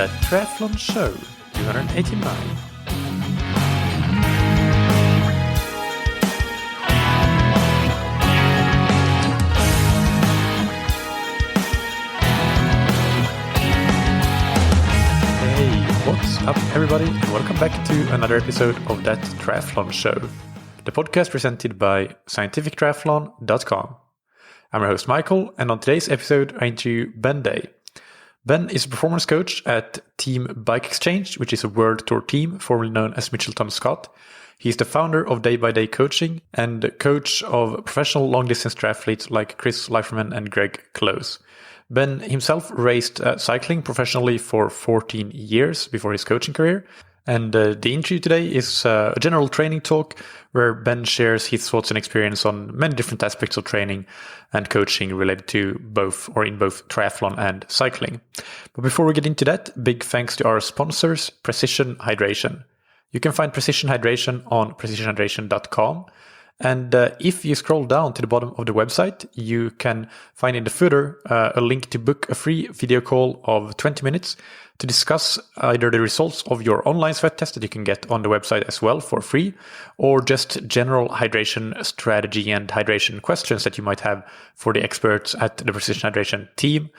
the Triathlon Show 289. What's up, everybody, and welcome back to another episode of That Triathlon Show, the podcast presented by scientifictriathlon.com. I'm your host, Michael, and on today's episode, I interview Ben Day. Ben is a performance coach at Team BikeExchange, which is a World Tour team formerly known as Mitchelton Scott. He's the founder of DaybyDay Coaching and coach of professional long-distance triathletes like Chris Leiferman and Greg Close. Ben himself raced cycling professionally for 14 years before his coaching career. And the interview today is a general training talk where Ben shares his thoughts and experience on many different aspects of training and coaching related to both or in both triathlon and cycling. But before we get into that, big thanks to our sponsors, Precision Hydration. You can find Precision Hydration on precisionhydration.com. And if you scroll down to the bottom of the website, you can find in the footer a link to book a free video call of 20 minutes to discuss either the results of your online sweat test that you can get on the website as well for free, or just general hydration strategy and hydration questions that you might have for the experts at the Precision Hydration team.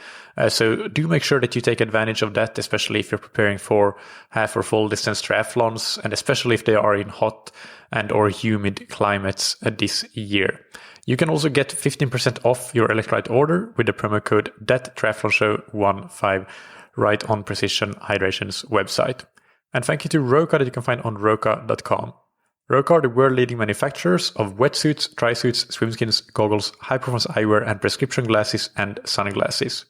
So do make sure that you take advantage of that, especially if you're preparing for half or full distance triathlons, and especially if they are in hot and or humid climates this year. You can also get 15% off your electrolyte order with the promo code THATTriathlonshow15 right on Precision Hydration's website. And thank you to Roka that you can find on roka.com. Roka are the world-leading manufacturers of wetsuits, tri-suits, swimskins, goggles, high-performance eyewear, and prescription glasses and sunglasses.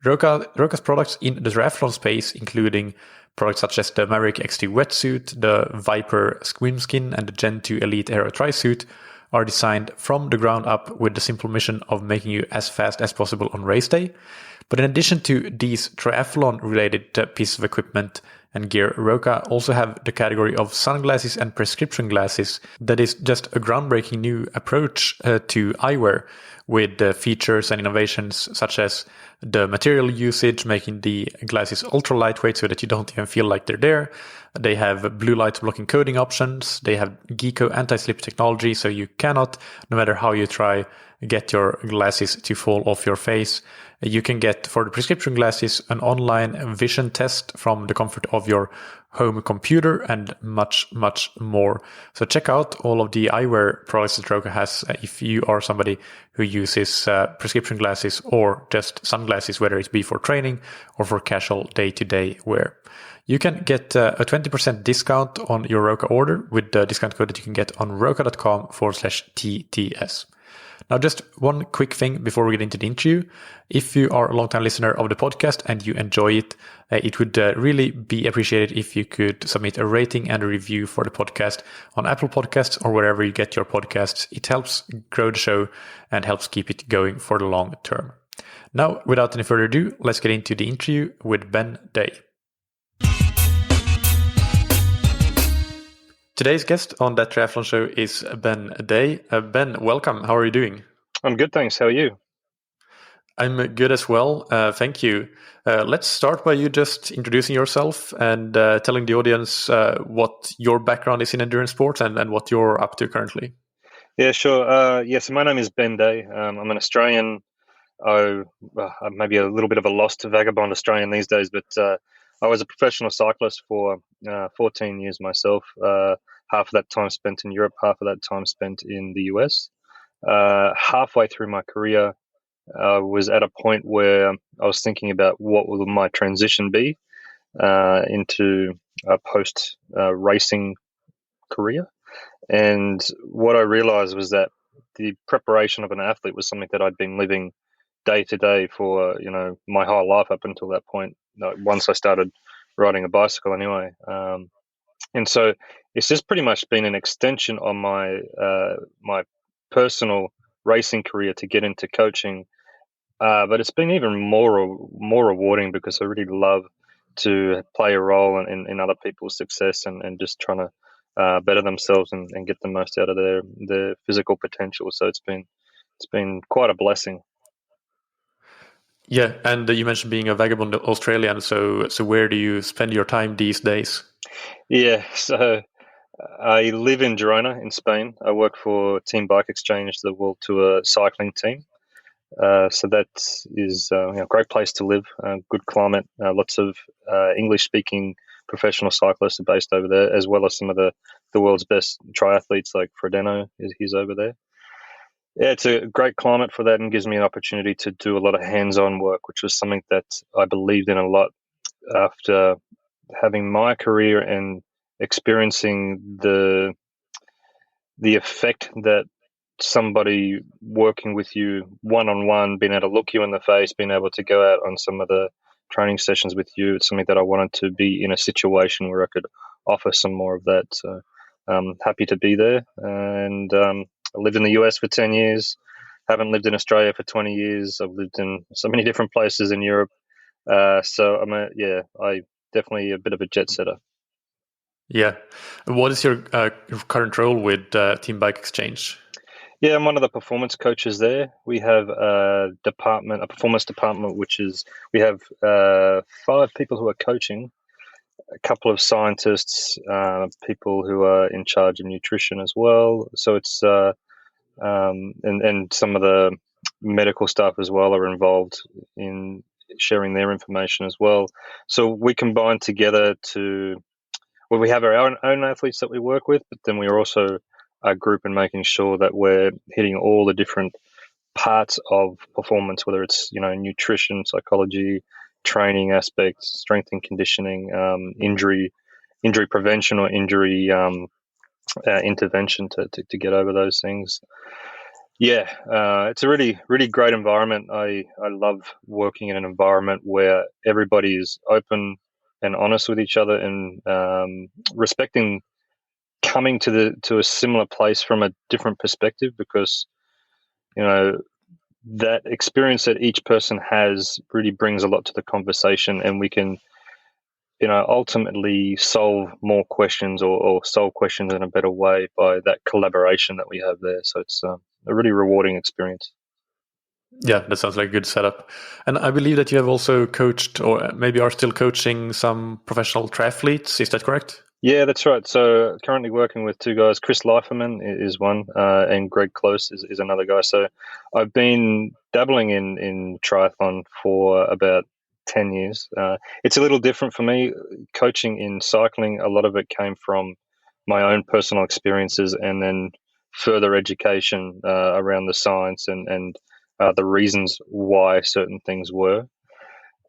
Roka's products in the triathlon space, including products such as the Maverick XT wetsuit, the Viper swimskin, and the Gen 2 Elite Aero tri-suit, are designed from the ground up with the simple mission of making you as fast as possible on race day. But in addition to these triathlon-related pieces of equipment and gear, Roka also have the category of sunglasses and prescription glasses that is just a groundbreaking new approach to eyewear with features and innovations such as the material usage, making the glasses ultra lightweight so that you don't even feel like they're there. They have blue light blocking coating options. They have Geeko anti-slip technology, so you cannot, no matter how you try, get your glasses to fall off your face. You can get, for the prescription glasses, an online vision test from the comfort of your home computer and much, much more. So check out all of the eyewear products that Roka has if you are somebody who uses prescription glasses or just sunglasses, whether it be for training or for casual day-to-day wear. You can get a 20% discount on your Roka order with the discount code that you can get on roka.com/TTS. Now, just one quick thing before we get into the interview. If you are a long-time listener of the podcast and you enjoy it, it would really be appreciated if you could submit a rating and a review for the podcast on Apple Podcasts or wherever you get your podcasts. It helps grow the show and helps keep it going for the long term. Now, without any further ado, let's get into the interview with Ben Day. Today's guest on That Triathlon Show is Ben Day. Ben, welcome. How are you doing? I'm good, thanks. How are you? I'm good as well. Thank you. Let's start by you just introducing yourself and telling the audience what your background is in endurance sports and what you're up to currently. Yeah, sure. So my name is Ben Day. I'm an Australian, maybe a little bit of a lost vagabond Australian these days, but I was a professional cyclist for 14 years myself. Half of that time spent in Europe, half of that time spent in the US. Halfway through my career, I was at a point where I was thinking about what will my transition be into a post-racing career. And what I realized was that the preparation of an athlete was something that I'd been living day to day for, my whole life up until that point. Once I started riding a bicycle anyway. And so it's just pretty much been an extension on my personal racing career to get into coaching. But it's been even more rewarding because I really love to play a role in other people's success and just trying to better themselves and get the most out of their physical potential. So it's been quite a blessing. Yeah, and you mentioned being a vagabond Australian. So where do you spend your time these days? Yeah, so I live in Girona in Spain. I work for Team BikeExchange, the World Tour cycling team. So that is a great place to live, good climate, lots of English-speaking professional cyclists are based over there, as well as some of the world's best triathletes like Frodeno, he's over there. Yeah, it's a great climate for that and gives me an opportunity to do a lot of hands-on work, which was something that I believed in a lot after having my career and experiencing the effect that somebody working with you one on one, being able to look you in the face, being able to go out on some of the training sessions with you. It's something that I wanted to be in a situation where I could offer some more of that. So I'm happy to be there. And I lived in the US for 10 years, haven't lived in Australia for 20 years. I've lived in so many different places in Europe. So I definitely a bit of a jet setter. Yeah. What is your current role with Team Bike Exchange? Yeah, I'm one of the performance coaches there. We have a department, a performance department, which is we have 5 people who are coaching, a couple of scientists, people who are in charge of nutrition as well. So it's and some of the medical staff as well are involved in sharing their information as well. So we combine together to we have our own athletes that we work with, but then we are also a group in making sure that we're hitting all the different parts of performance, whether it's nutrition, psychology, training aspects, strength and conditioning, injury prevention or injury intervention to get over those things. Yeah, it's a really great environment. I love working in an environment where everybody is open and honest with each other and respecting coming to a similar place from a different perspective, because you know that experience that each person has really brings a lot to the conversation, and we can ultimately solve more questions or solve questions in a better way by that collaboration that we have there. So it's a really rewarding experience. Yeah, that sounds like a good setup. And I believe that you have also coached, or maybe are still coaching, some professional triathletes. Is that correct? Yeah, that's right. So currently working with 2 guys. Chris Leiferman is one, and Greg Close is another guy. So I've been dabbling in triathlon for about 10 years. It's a little different for me. Coaching in cycling, a lot of it came from my own personal experiences and then further education around the science and the reasons why certain things were.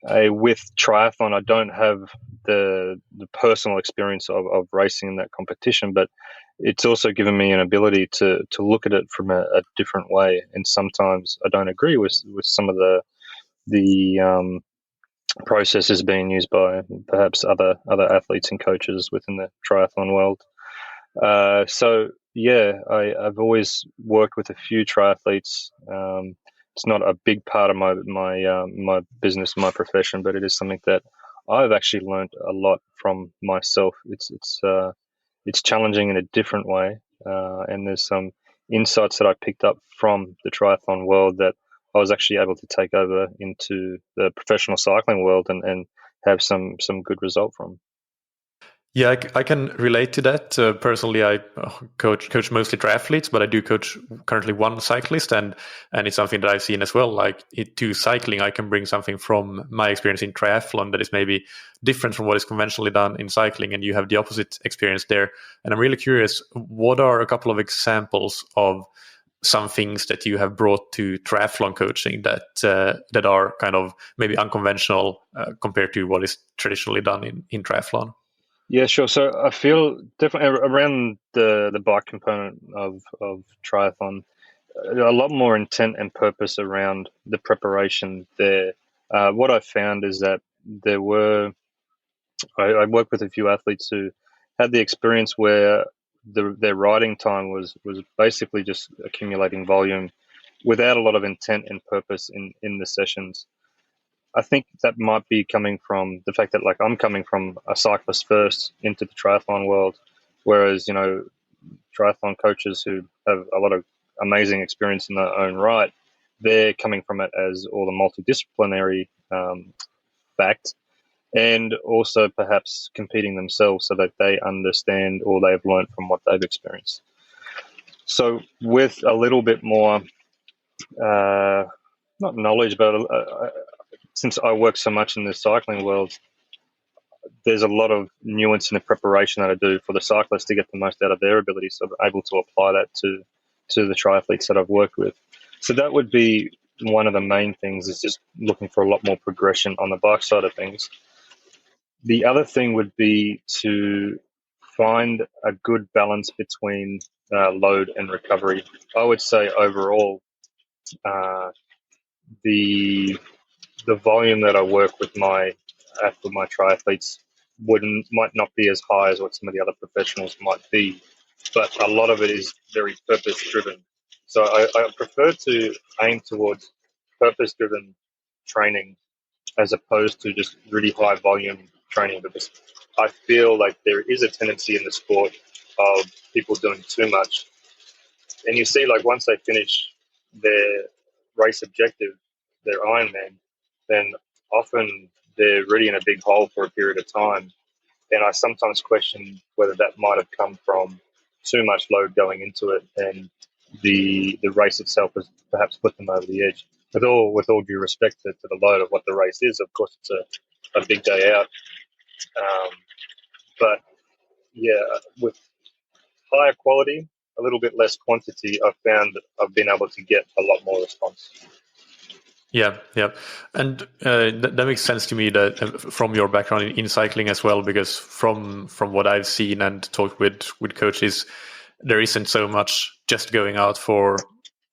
With triathlon, I don't have the personal experience of racing in that competition, but it's also given me an ability to look at it from a different way. And sometimes I don't agree with some of the processes being used by perhaps other athletes and coaches within the triathlon world. So yeah, I've always worked with a few triathletes. It's not a big part of my business, my profession, but it is something that I've actually learned a lot from myself. It's challenging in a different way, and there's some insights that I picked up from the triathlon world that I was actually able to take over into the professional cycling world and have some good result from. Yeah, I can relate to that. Personally, I coach mostly triathletes, but I do coach currently one cyclist, and it's something that I've seen as well. Like to cycling, I can bring something from my experience in triathlon that is maybe different from what is conventionally done in cycling, and you have the opposite experience there. And I'm really curious, what are a couple of examples of some things that you have brought to triathlon coaching that are kind of maybe unconventional compared to what is traditionally done in triathlon? Yeah, sure. So I feel definitely around the bike component of triathlon, a lot more intent and purpose around the preparation there. What I found is that I worked with a few athletes who had the experience where their riding time was basically just accumulating volume without a lot of intent and purpose in the sessions. I think that might be coming from the fact that like I'm coming from a cyclist first into the triathlon world, whereas triathlon coaches who have a lot of amazing experience in their own right they're coming from it as all the multidisciplinary fact, and also perhaps competing themselves so that they understand or they've learned from what they've experienced. So with a little bit more, not knowledge, but since I work so much in the cycling world, there's a lot of nuance in the preparation that I do for the cyclists to get the most out of their ability, so I'm able to apply that to the triathletes that I've worked with. So that would be one of the main things, is just looking for a lot more progression on the bike side of things. The other thing would be to find a good balance between load and recovery. I would say overall, the volume that I work with my triathletes might not be as high as what some of the other professionals might be, but a lot of it is very purpose driven. So I prefer to aim towards purpose driven training as opposed to just really high volume training, because I feel like there is a tendency in the sport of people doing too much. And you see, like, once they finish their race objective, their Ironman, then often they're really in a big hole for a period of time. And I sometimes question whether that might have come from too much load going into it, and the race itself has perhaps put them over the edge. With all due respect to the load of what the race is, of course, it's a big day out. But yeah, with higher quality, a little bit less quantity, I've found I've been able to get a lot more response. Yeah, yeah, and that makes sense to me, that from your background in cycling as well, because from what I've seen and talked with coaches, there isn't so much just going out for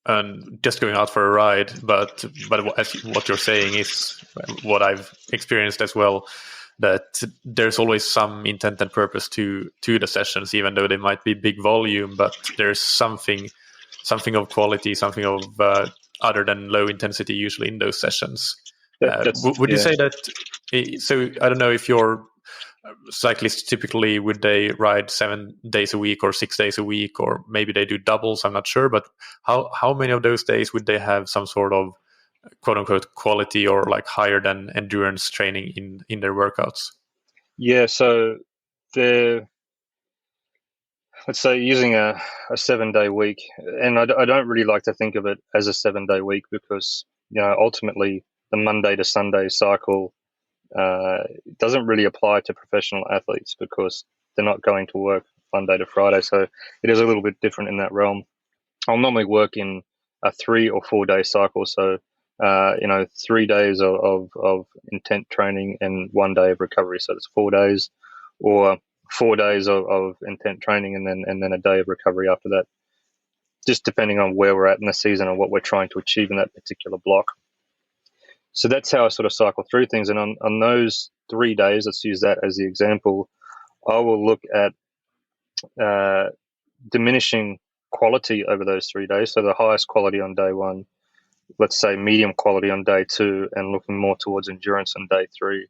a ride, but what you're saying is what I've experienced as well, that there's always some intent and purpose to the sessions, even though they might be big volume, but there's something of quality, something of other than low intensity usually in those sessions. Would you say that? So I don't know if your cyclists typically, would they ride 7 days a week or 6 days a week, or maybe they do doubles, I'm not sure, but how many of those days would they have some sort of quote unquote quality or like higher than endurance training in their workouts? Yeah, so they're, let's say, using a 7-day week, and I don't really like to think of it as a 7-day week, because ultimately the Monday to Sunday cycle doesn't really apply to professional athletes, because they're not going to work Monday to Friday. So it is a little bit different in that realm. I'll normally work in a 3 or 4 day cycle. So 3 days of intent training and 1 day of recovery. So it's 4 days, or 4 days of intent training and then a day of recovery after that, just depending on where we're at in the season and what we're trying to achieve in that particular block. So that's how I sort of cycle through things. And on those 3 days, let's use that as the example, I will look at diminishing quality over those 3 days. So the highest quality on day 1, let's say medium quality on day 2, and looking more towards endurance on day 3.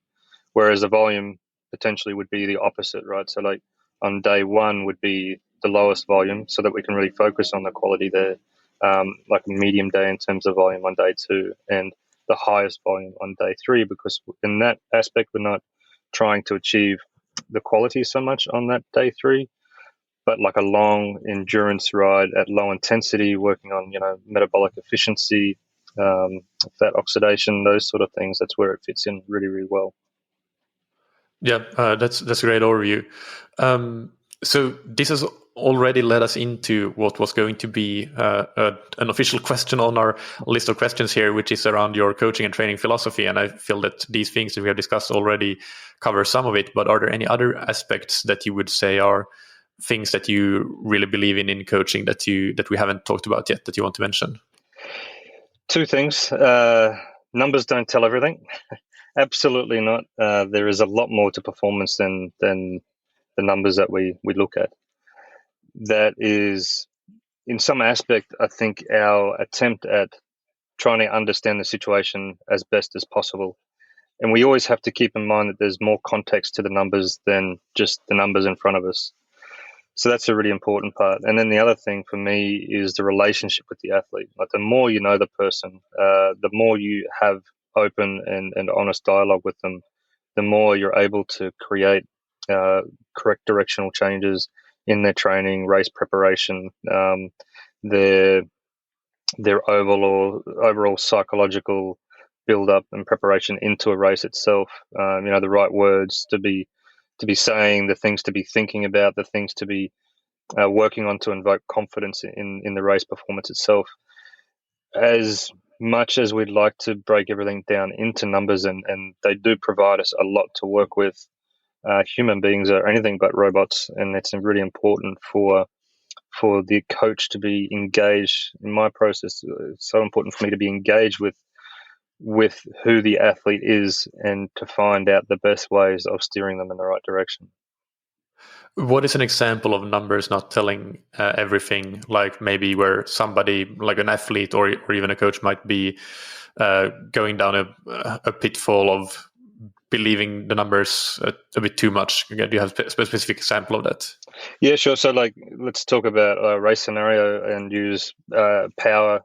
Whereas the volume potentially would be the opposite, right? So like on day 1 would be the lowest volume, so that we can really focus on the quality there, like a medium day in terms of volume on day 2, and the highest volume on day 3, because in that aspect, we're not trying to achieve the quality so much on that day 3, but like a long endurance ride at low intensity, working on, metabolic efficiency, fat oxidation, those sort of things. That's where it fits in really, really well. Yeah, that's a great overview. So this has already led us into what was going to be an official question on our list of questions here, which is around your coaching and training philosophy. And I feel that these things that we have discussed already cover some of it, but are there any other aspects that you would say are things that you really believe in coaching that we haven't talked about yet that you want to mention? 2 things. Numbers don't tell everything. Absolutely not. There is a lot more to performance than the numbers that we look at. That is, in some aspect, I think, our attempt at trying to understand the situation as best as possible. And we always have to keep in mind that there's more context to the numbers than just the numbers in front of us. So that's a really important part. And then the other thing for me is the relationship with the athlete. Like the more you know the person, the more you have open and honest dialogue with them, the more you're able to create correct directional changes in their training, race preparation, their overall psychological build up and preparation into a race itself. The right words to be saying, the things to be thinking about, the things to be working on to invoke confidence in the race performance itself. As much as we'd like to break everything down into numbers, and they do provide us a lot to work with, human beings are anything but robots, and it's really important for the coach to be engaged in my process. It's so important for me to be engaged with who the athlete is and to find out the best ways of steering them in the right direction. What is an example of numbers not telling everything? Like maybe where somebody, like an athlete or even a coach, might be going down a pitfall of believing the numbers a bit too much. Do you have a specific example of that? Yeah, sure. So, let's talk about a race scenario and use power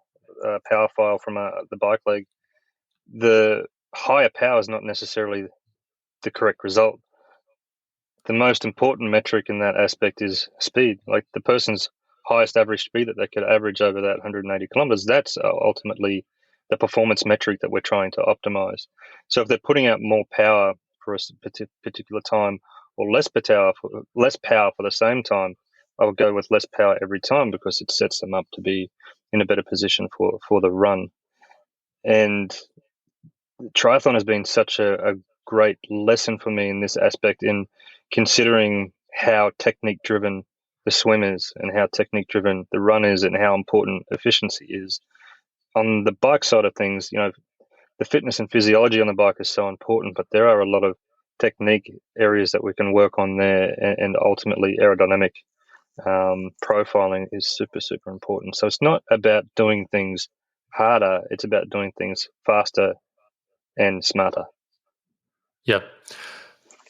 file from the bike leg. The higher power is not necessarily the correct result. The most important metric in that aspect is speed. Like the person's highest average speed that they could average over that 180 kilometers, that's ultimately the performance metric that we're trying to optimize. So if they're putting out more power for a particular time or less power for the same time, I would go with less power every time because it sets them up to be in a better position for the run. And triathlon has been such a great lesson for me in this aspect, in considering how technique driven the swim is and how technique driven the run is and how important efficiency is. On the bike side of things, the fitness and physiology on the bike is so important, but there are a lot of technique areas that we can work on there, and ultimately aerodynamic profiling is super, super important. So it's not about doing things harder, it's about doing things faster and smarter. Yeah.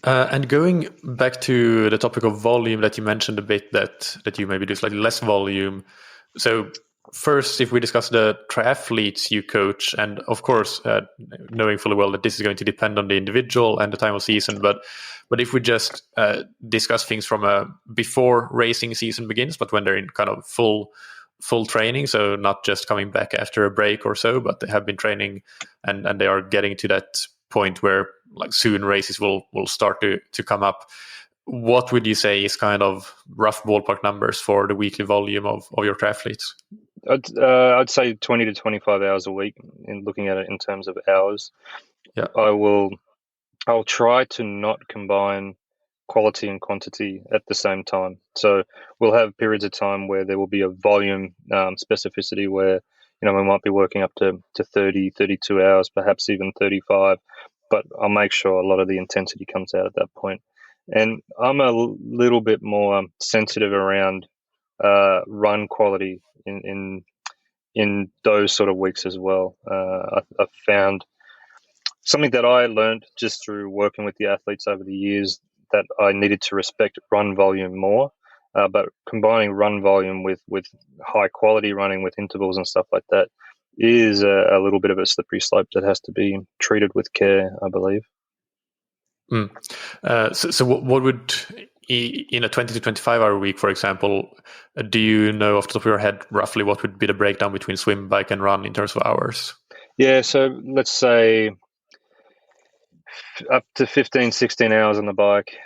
And going back to the topic of volume that you mentioned a bit, that you maybe do slightly less volume. So first, if we discuss the triathletes you coach, and of course, knowing fully well that this is going to depend on the individual and the time of season, but if we just discuss things from before racing season begins, but when they're in kind of full training, so not just coming back after a break or so, but they have been training and they are getting to that point where like soon races will start to come up. What would you say is kind of rough ballpark numbers for the weekly volume of your triathletes? I'd say 20 to 25 hours a week in looking at it in terms of hours. Yeah. I'll try to not combine quality and quantity at the same time. So we'll have periods of time where there will be a volume specificity where, we might be working up to 30, 32 hours, perhaps even 35, but I'll make sure a lot of the intensity comes out at that point. And I'm a little bit more sensitive around run quality in those sort of weeks as well. I've found something that I learned just through working with the athletes over the years, that I needed to respect run volume more, but combining run volume with high quality running with intervals and stuff like that is a little bit of a slippery slope that has to be treated with care, I believe. So what would, in a 20 to 25 hour week, for example, do you know off the top of your head roughly what would be the breakdown between swim, bike, and run in terms of hours? Yeah, so let's say up to 15, 16 hours on the bike.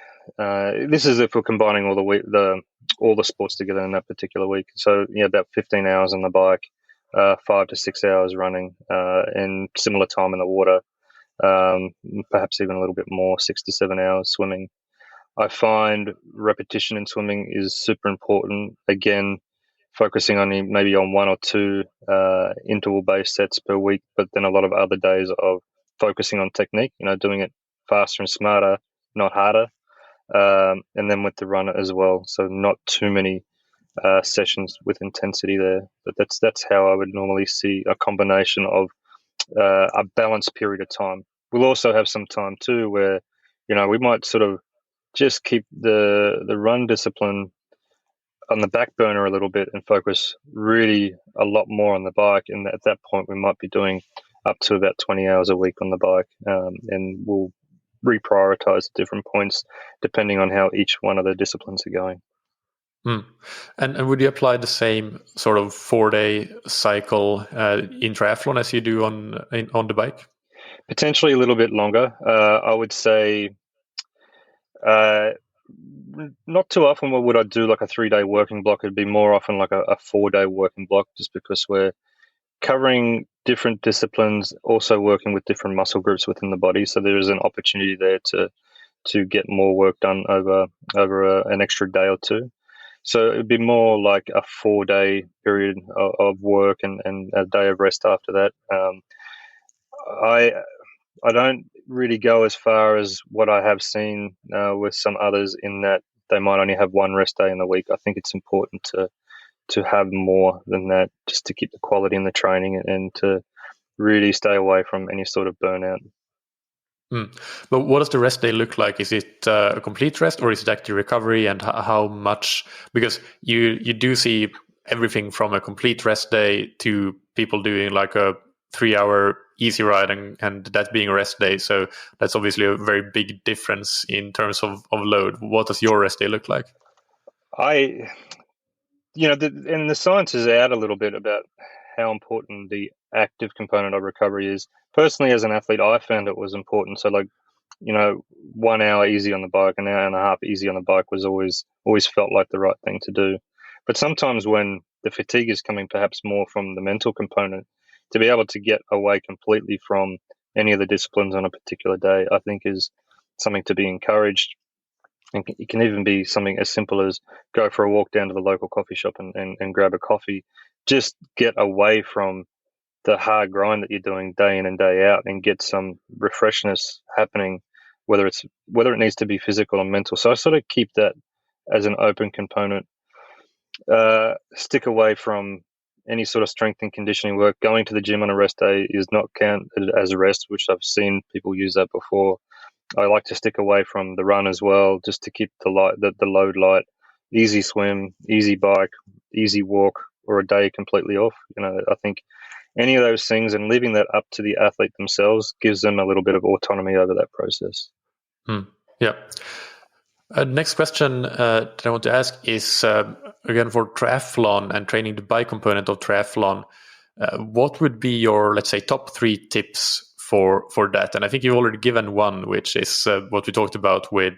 This is if we're combining all the sports together in that particular week. So about 15 hours on the bike, 5 to 6 hours running, and similar time in the water. Perhaps even a little bit more, 6 to 7 hours swimming. I find repetition in swimming is super important. Again, focusing on maybe on 1 or 2 interval-based sets per week, but then a lot of other days of focusing on technique, doing it faster and smarter, not harder. And then with the run as well. So not too many sessions with intensity there. But that's how I would normally see a combination of a balanced period of time. We'll also have some time too where, we might sort of just keep the run discipline on the back burner a little bit and focus really a lot more on the bike. And at that point, we might be doing up to about 20 hours a week on the bike, and we'll reprioritize at different points depending on how each one of the disciplines are going. And would you apply the same sort of 4-day cycle in triathlon as you do on the bike? Potentially a little bit longer. I would say not too often would I do like a 3-day working block. It'd be more often like a 4-day working block, just because we're covering different disciplines, also working with different muscle groups within the body. So there is an opportunity there to get more work done over an extra day or two. So it'd be more like a 4-day period of work and a day of rest after that. I don't really go as far as what I have seen with some others, in that they might only have one rest day in the week. I think it's important to have more than that, just to keep the quality in the training and to really stay away from any sort of burnout. But what does the rest day look like? Is it a complete rest, or is it actually recovery, and how much? Because you do see everything from a complete rest day to people doing like a 3-hour easy ride and that being a rest day. So that's obviously a very big difference in terms of load. What does your rest day look like? And the science is out a little bit about how important the active component of recovery is. Personally, as an athlete, I found it was important. So 1 hour easy on the bike, an hour and a half easy on the bike was always felt like the right thing to do. But sometimes when the fatigue is coming perhaps more from the mental component, to be able to get away completely from any of the disciplines on a particular day, I think is something to be encouraged. And it can even be something as simple as go for a walk down to the local coffee shop and grab a coffee. Just get away from the hard grind that you're doing day in and day out and get some refreshness happening, whether it needs to be physical or mental. So I sort of keep that as an open component. Stick away from any sort of strength and conditioning work. Going to the gym on a rest day is not counted as a rest, which I've seen people use that before. I like to stick away from the run as well, just to keep the load light. Easy swim, easy bike, easy walk, or a day completely off. I think any of those things, and leaving that up to the athlete themselves, gives them a little bit of autonomy over that process. Yeah. Next question that I want to ask is, again, for triathlon and training the bike component of triathlon, what would be your, let's say, top 3 tips for that? And I think you've already given one, which is what we talked about, with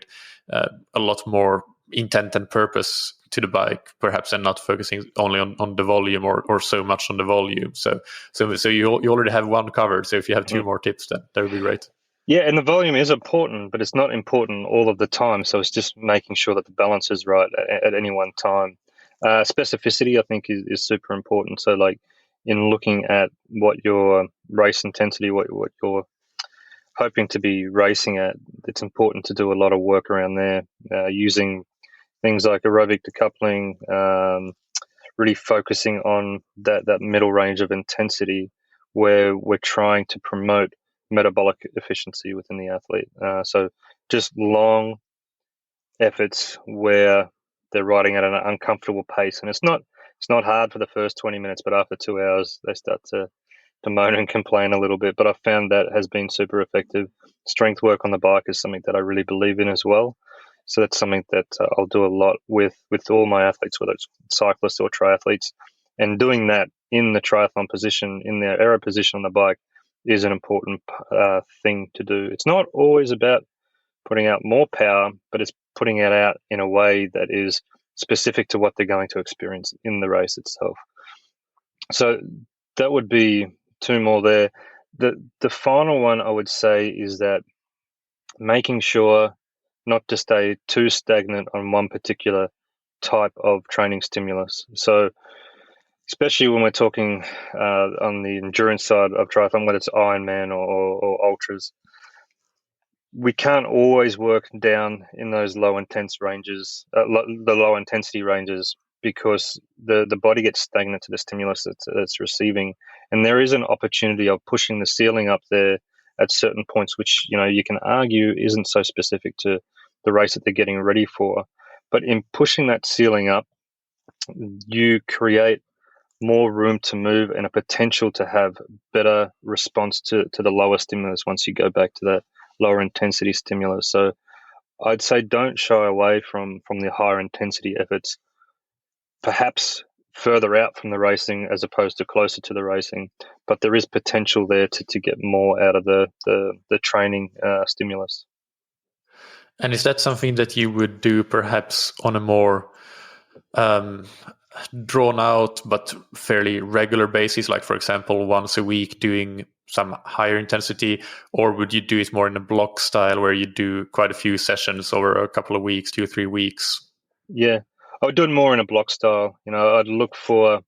a lot more intent and purpose to the bike, perhaps, and not focusing only on the volume or so much on the volume. So you already have one covered. So if you have 2 more tips, then that would be great. Yeah, and the volume is important, but it's not important all of the time. So it's just making sure that the balance is right at any one time. Specificity, I think, is super important. So in looking at what your race intensity, what you're hoping to be racing at, it's important to do a lot of work around there, using things like aerobic decoupling, really focusing on that middle range of intensity where we're trying to promote metabolic efficiency within the athlete. So just long efforts where they're riding at an uncomfortable pace, and it's not hard for the first 20 minutes, but after 2 hours they start to moan and complain a little bit. But I've found that has been super effective. Strength work on the bike is something that I really believe in as well. So that's something that I'll do a lot with all my athletes, whether it's cyclists or triathletes. And doing that in the triathlon position, in the aero position on the bike, is an important thing to do. It's not always about putting out more power, but it's putting it out in a way that is specific to what they're going to experience in the race itself. So that would be 2 more there. The final one I would say is that making sure not to stay too stagnant on one particular type of training stimulus. So especially when we're talking on the endurance side of triathlon, whether it's Ironman or ultras, we can't always work down in those low intensity ranges, because the body gets stagnant to the stimulus that's receiving, and there is an opportunity of pushing the ceiling up there at certain points, which you can argue isn't so specific to the race that they're getting ready for. But in pushing that ceiling up, you create more room to move and a potential to have better response to the lower stimulus once you go back to that lower intensity stimulus. So I'd say don't shy away from the higher intensity efforts, perhaps further out from the racing as opposed to closer to the racing, but there is potential there to get more out of the training stimulus. And is that something that you would do perhaps on a more drawn out but fairly regular basis, like for example once a week doing some higher intensity, or would you do it more in a block style where you do quite a few sessions over a couple of weeks, 2 or 3 weeks? Yeah, I would do it more in a block style. I'd look for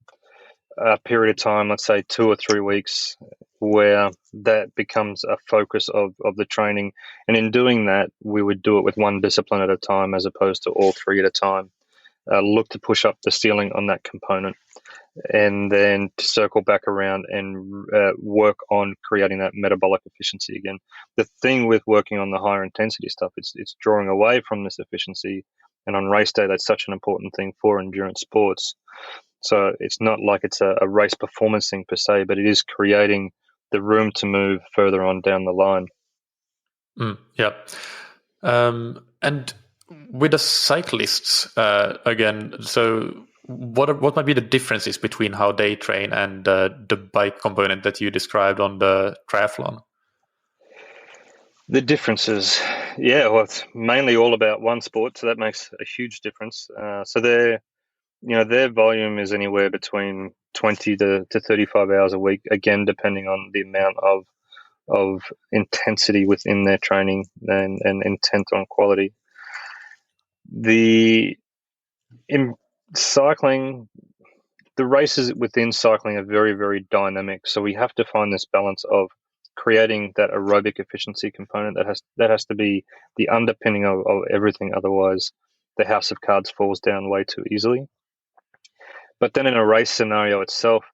a period of time, let's say 2 or 3 weeks, where that becomes a focus of the training. And in doing that, we would do it with one discipline at a time as opposed to all three at a time. Look to push up the ceiling on that component, and then to circle back around and work on creating that metabolic efficiency again. The thing with working on the higher intensity stuff, it's drawing away from this efficiency. And on race day, that's such an important thing for endurance sports. So it's not like it's a race performance thing per se, but it is creating the room to move further on down the line. Yeah. And with the cyclists, again, so what might be the differences between how they train and the bike component that you described on the triathlon? The differences, well, it's mainly all about one sport, so that makes a huge difference. So their volume is anywhere between 20 to 35 hours a week, again, depending on the amount of intensity within their training and intent on quality. In cycling, the races within cycling are very, very dynamic. So we have to find this balance of creating that aerobic efficiency component that has to be the underpinning of everything. Otherwise, the house of cards falls down way too easily. But then in a race scenario itself,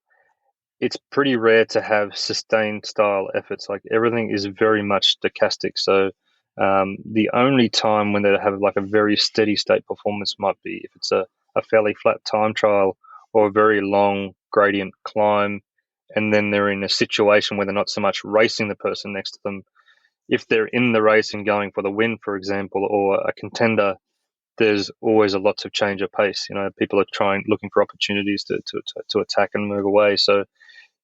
it's pretty rare to have sustained style efforts. Like everything is very much stochastic. So the only time when they have like a very steady state performance might be if it's a fairly flat time trial or a very long gradient climb, and then they're in a situation where they're not so much racing the person next to them. If they're in the race and going for the win, for example, or a contender, there's always a lots of change of pace. People are looking for opportunities to attack and move away. So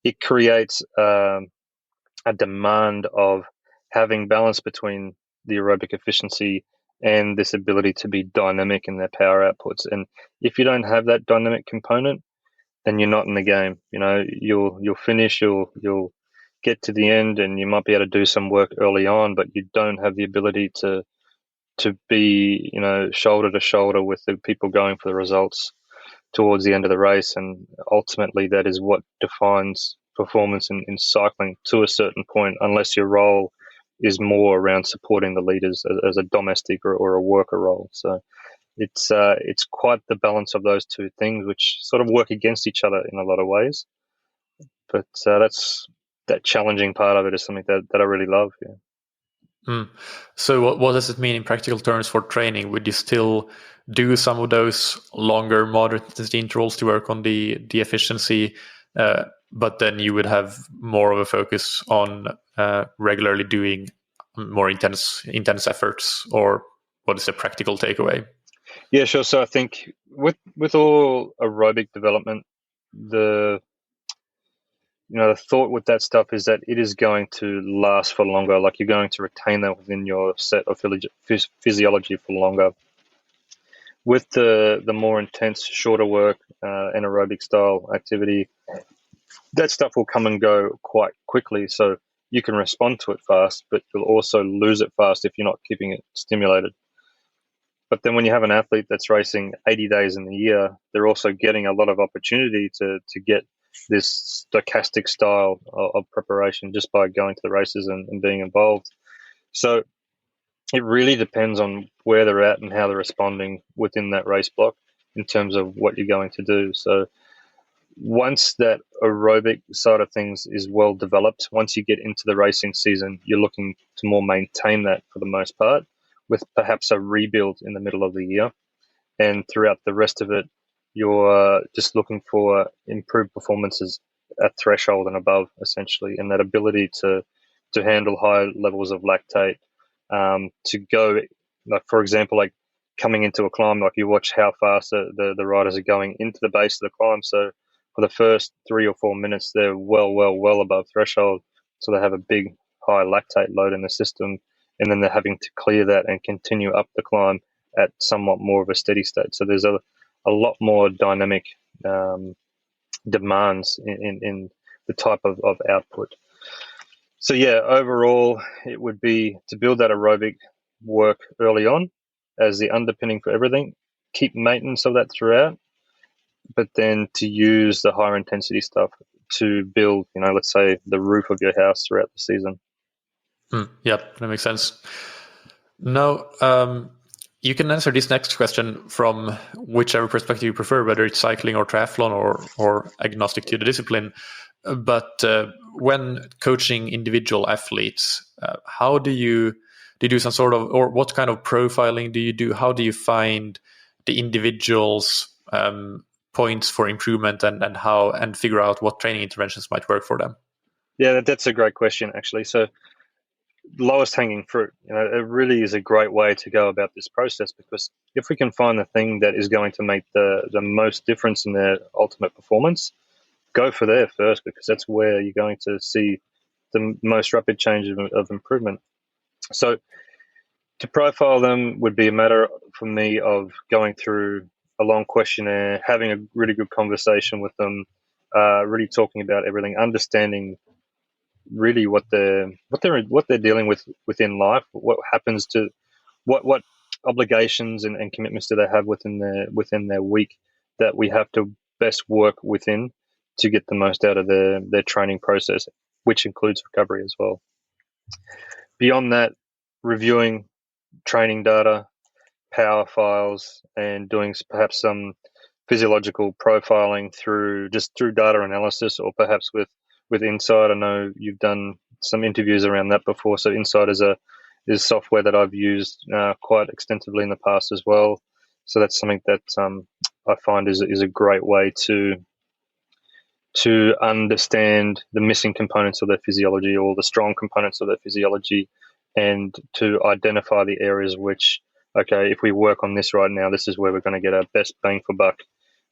it creates a demand of having balance between the aerobic efficiency and this ability to be dynamic in their power outputs. And if you don't have that dynamic component, then you're not in the game. You'll finish, you'll get to the end, and you might be able to do some work early on, but you don't have the ability to be, shoulder to shoulder with the people going for the results towards the end of the race. And ultimately, that is what defines performance in cycling to a certain point, unless your role is more around supporting the leaders as a domestic or a worker role. So it's quite the balance of those two things, which sort of work against each other in a lot of ways. But that's that challenging part of it is something that I really love. Yeah. So what does it mean in practical terms for training? Would you still do some of those longer moderate intensity intervals to work on the efficiency, but then you would have more of a focus on regularly doing more intense efforts? Or what is the practical takeaway? Yeah, sure. So I think with all aerobic development, the thought with that stuff is that it is going to last for longer. Like you're going to retain that within your set of physiology for longer. With the more intense, shorter work, anaerobic style activity, that stuff will come and go quite quickly. So you can respond to it fast, but you'll also lose it fast if you're not keeping it stimulated. But then when you have an athlete that's racing 80 days in the year, they're also getting a lot of opportunity to get this stochastic style of preparation just by going to the races and being involved. So it really depends on where they're at and how they're responding within that race block in terms of what you're going to do. So once that aerobic side of things is well developed, once you get into the racing season, you're looking to more maintain that for the most part, with perhaps a rebuild in the middle of the year. And throughout the rest of it, you're just looking for improved performances at threshold and above, essentially, and that ability to handle high levels of lactate, to go, like, for example, like coming into a climb, like you watch how fast the riders are going into the base of the climb. So for the first 3 or 4 minutes, they're well above threshold. So they have a big high lactate load in the system, and then they're having to clear that and continue up the climb at somewhat more of a steady state. So there's a lot more dynamic demands in the type of output. So yeah, overall, it would be to build that aerobic work early on as the underpinning for everything, keep maintenance of that throughout, but then to use the higher intensity stuff to build, let's say, the roof of your house throughout the season. Yep, that makes sense. Now, you can answer this next question from whichever perspective you prefer, whether it's cycling or triathlon or agnostic to the discipline. But when coaching individual athletes, how do you do some sort of, or what kind of profiling do you do? How do you find the individual's points for improvement and figure out what training interventions might work for them? Yeah, that's a great question, actually. So lowest hanging fruit, it really is a great way to go about this process, because if we can find the thing that is going to make the most difference in their ultimate performance, go for there first, because that's where you're going to see the most rapid change of improvement. So to profile them would be a matter for me of going through a long questionnaire, having a really good conversation with them, really talking about everything, understanding really what they're dealing with within life, what happens to what obligations and commitments do they have within their week that we have to best work within to get the most out of their training process, which includes recovery as well. Beyond that, reviewing training data, power files, and doing perhaps some physiological profiling through data analysis, or perhaps with Insight. I know you've done some interviews around that before. So Insight is software that I've used quite extensively in the past as well. So that's something that I find is a great way to understand the missing components of their physiology or the strong components of their physiology, and to identify the areas which, okay, if we work on this right now, this is where we're going to get our best bang for buck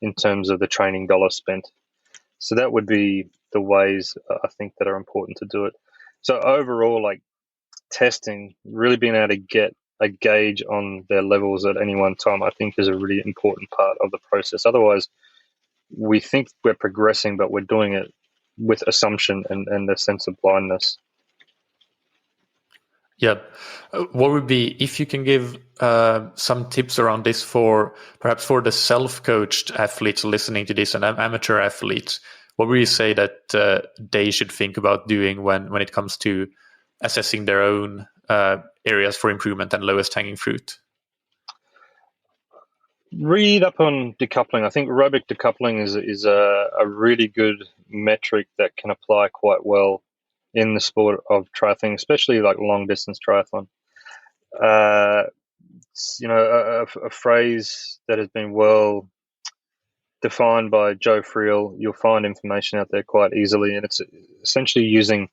in terms of the training dollar spent. So that would be the ways I think that are important to do it. So overall, like testing, really being able to get a gauge on their levels at any one time, I think is a really important part of the process. Otherwise, we think we're progressing, but we're doing it with assumption and a sense of blindness. Yeah. What would be, if you can give some tips around this perhaps for the self-coached athletes listening to this and amateur athletes, what would you say that they should think about doing when it comes to assessing their own areas for improvement and lowest hanging fruit? Read up on decoupling. I think aerobic decoupling is a really good metric that can apply quite well in the sport of triathlon, especially like long distance triathlon. A phrase that has been well defined by Joe Friel. You'll find information out there quite easily, and it's essentially using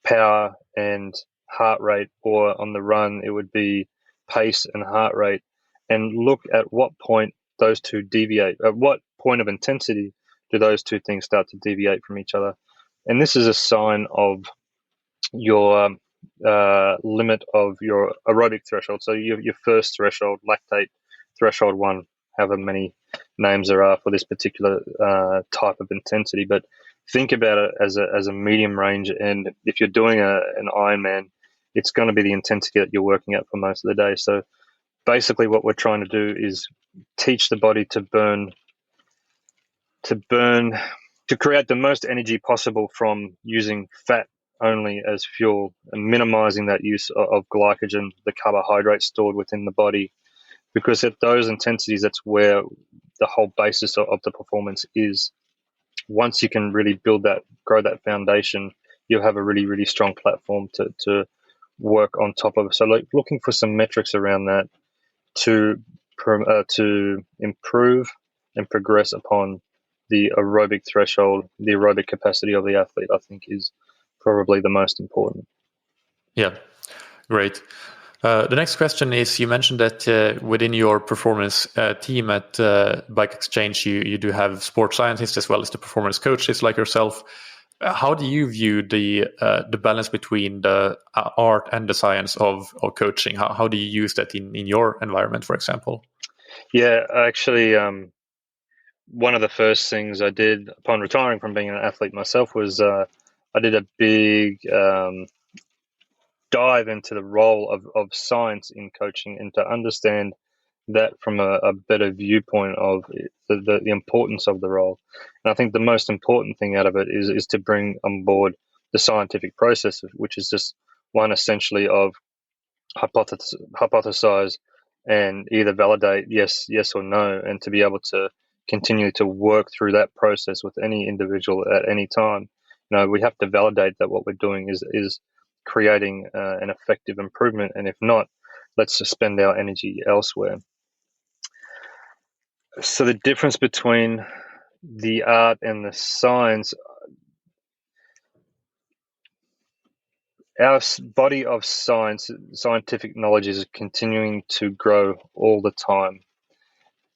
power and heart rate, or on the run it would be pace and heart rate, and look at what point those two deviate. At what point of intensity do those two things start to deviate from each other? And this is a sign of your limit of your aerobic threshold. So your first threshold, lactate threshold 1, however many names there are for this particular type of intensity. But think about it as a medium range, and if you're doing an Ironman, it's going to be the intensity that you're working at for most of the day. So basically what we're trying to do is teach the body to create the most energy possible from using fat only as fuel, and minimizing that use of glycogen, the carbohydrates stored within the body, because at those intensities, that's where the whole basis of the performance is. Once you can really grow that foundation, you'll have a really, really strong platform to work on top of. So looking for some metrics around that to improve and progress upon the aerobic threshold, the aerobic capacity of the athlete, I think is probably the most important. Yeah, great. The next question is, you mentioned that within your performance team at BikeExchange, you do have sports scientists as well as the performance coaches like yourself. How do you view the balance between the art and the science of coaching? How do you use that in your environment, for example? Yeah, actually, one of the first things I did upon retiring from being an athlete myself was I did a big dive into the role of science in coaching and to understand that from a better viewpoint of the importance of the role. And I think the most important thing out of it is to bring on board the scientific process, which is just one essentially of hypothesize and either validate yes or no, and to be able to continue to work through that process with any individual at any time. We have to validate that what we're doing is creating an effective improvement, and if not, let's just spend our energy elsewhere. So the difference between the art and the science, our body of scientific knowledge is continuing to grow all the time.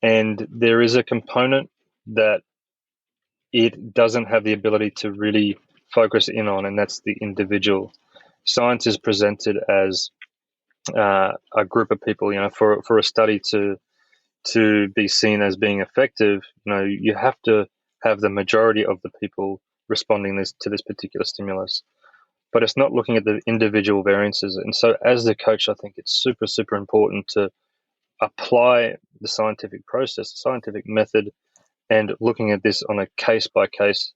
And there is a component that it doesn't have the ability to really focus in on, and that's the individual. Science is presented as a group of people. For a study to be seen as being effective, you have to have the majority of the people responding to this particular stimulus. But it's not looking at the individual variances. And so as the coach, I think it's super, super important to apply the scientific process, the scientific method, and looking at this on a case-by-case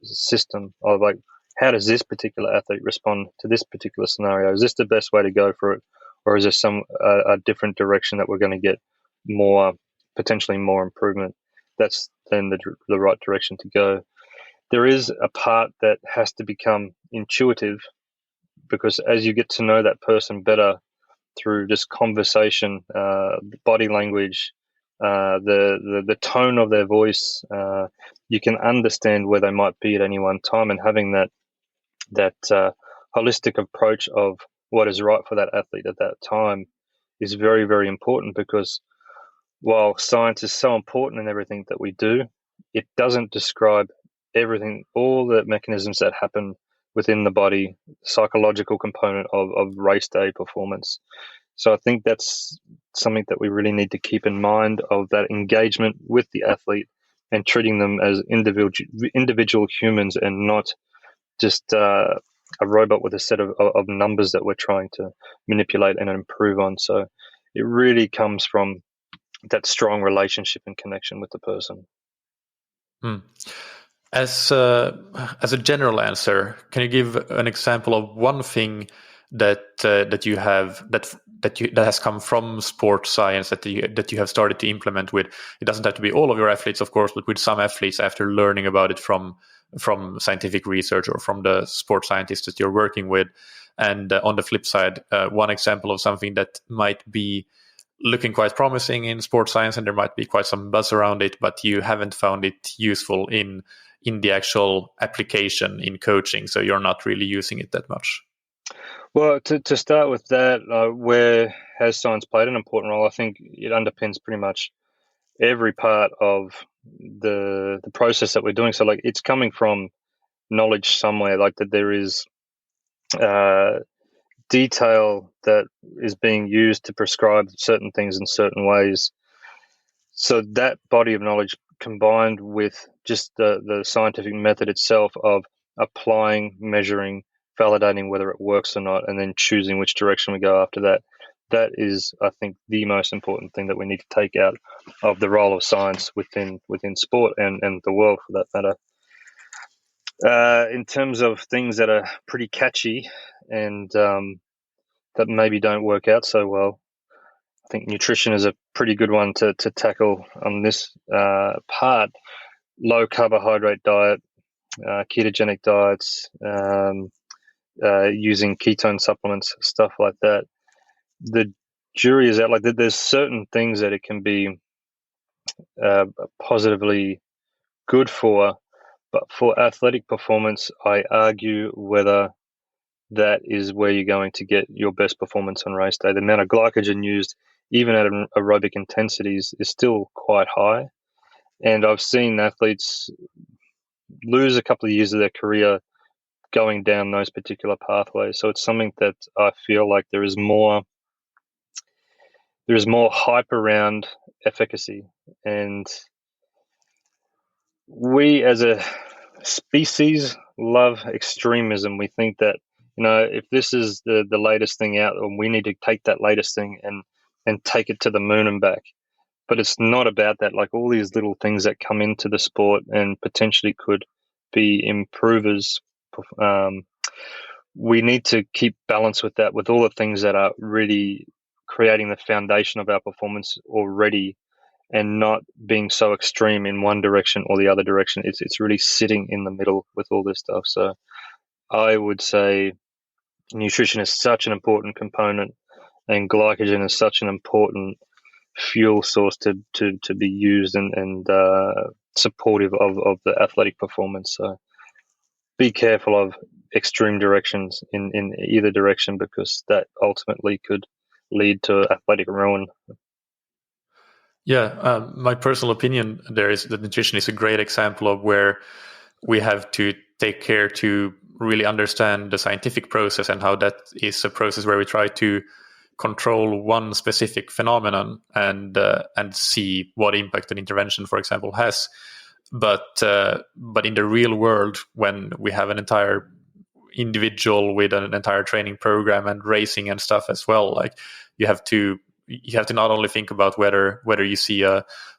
system of like, how does this particular athlete respond to this particular scenario? Is this the best way to go for it? Or is there a different direction that we're going to get potentially more improvement? That's then the right direction to go. There is a part that has to become intuitive, because as you get to know that person better through just conversation, body language, the tone of their voice, you can understand where they might be at any one time, and having that holistic approach of what is right for that athlete at that time is very, very important, because while science is so important in everything that we do, it doesn't describe everything, all the mechanisms that happen within the body, psychological component of race day performance. So I think that's something that we really need to keep in mind, of that engagement with the athlete and treating them as individual humans, and not just a robot with a set of numbers that we're trying to manipulate and improve on. So it really comes from that strong relationship and connection with the person. As a general answer, can you give an example of one thing that you have that has come from sports science that you have started to implement with? It doesn't have to be all of your athletes, of course, but with some athletes after learning about it from scientific research or from the sports scientists that you're working with. And on the flip side, one example of something that might be looking quite promising in sports science, and there might be quite some buzz around it, but you haven't found it useful in the actual application in coaching, so you're not really using it that much. Well, to start with that, where has science played an important role? I think it underpins pretty much every part of the process that we're doing. So like, it's coming from knowledge somewhere, like that there is detail that is being used to prescribe certain things in certain ways. So that body of knowledge, combined with just the scientific method itself of applying, measuring, validating whether it works or not, and then choosing which direction we go after that, that is, I think, the most important thing that we need to take out of the role of science within sport and the world, for that matter. In terms of things that are pretty catchy and that maybe don't work out so well, I think nutrition is a pretty good one to tackle on this part. Low carbohydrate diet, ketogenic diets, using ketone supplements, stuff like that. The jury is out. Like, there's certain things that it can be positively good for. But for athletic performance, I argue whether that is where you're going to get your best performance on race day. The amount of glycogen used, even at aerobic intensities, is still quite high. And I've seen athletes lose a couple of years of their career going down those particular pathways. So it's something that I feel like there is more hype around efficacy. And we as a species love extremism. We think that, if this is the latest thing out, then we need to take that latest thing and take it to the moon and back. But it's not about that. Like, all these little things that come into the sport and potentially could be improvers, we need to keep balance with that, with all the things that are really creating the foundation of our performance already, and not being so extreme in one direction or the other direction. It's really sitting in the middle with all this stuff. So I would say nutrition is such an important component, and glycogen is such an important fuel source to be used and supportive of the athletic performance. So be careful of extreme directions in either direction, because that ultimately could lead to athletic ruin. Yeah, my personal opinion there is that nutrition is a great example of where we have to take care to really understand the scientific process, and how that is a process where we try to control one specific phenomenon and see what impact an intervention, for example, has. But in the real world, when we have an entire individual with an entire training program and racing and stuff as well, like you have to not only think about whether you see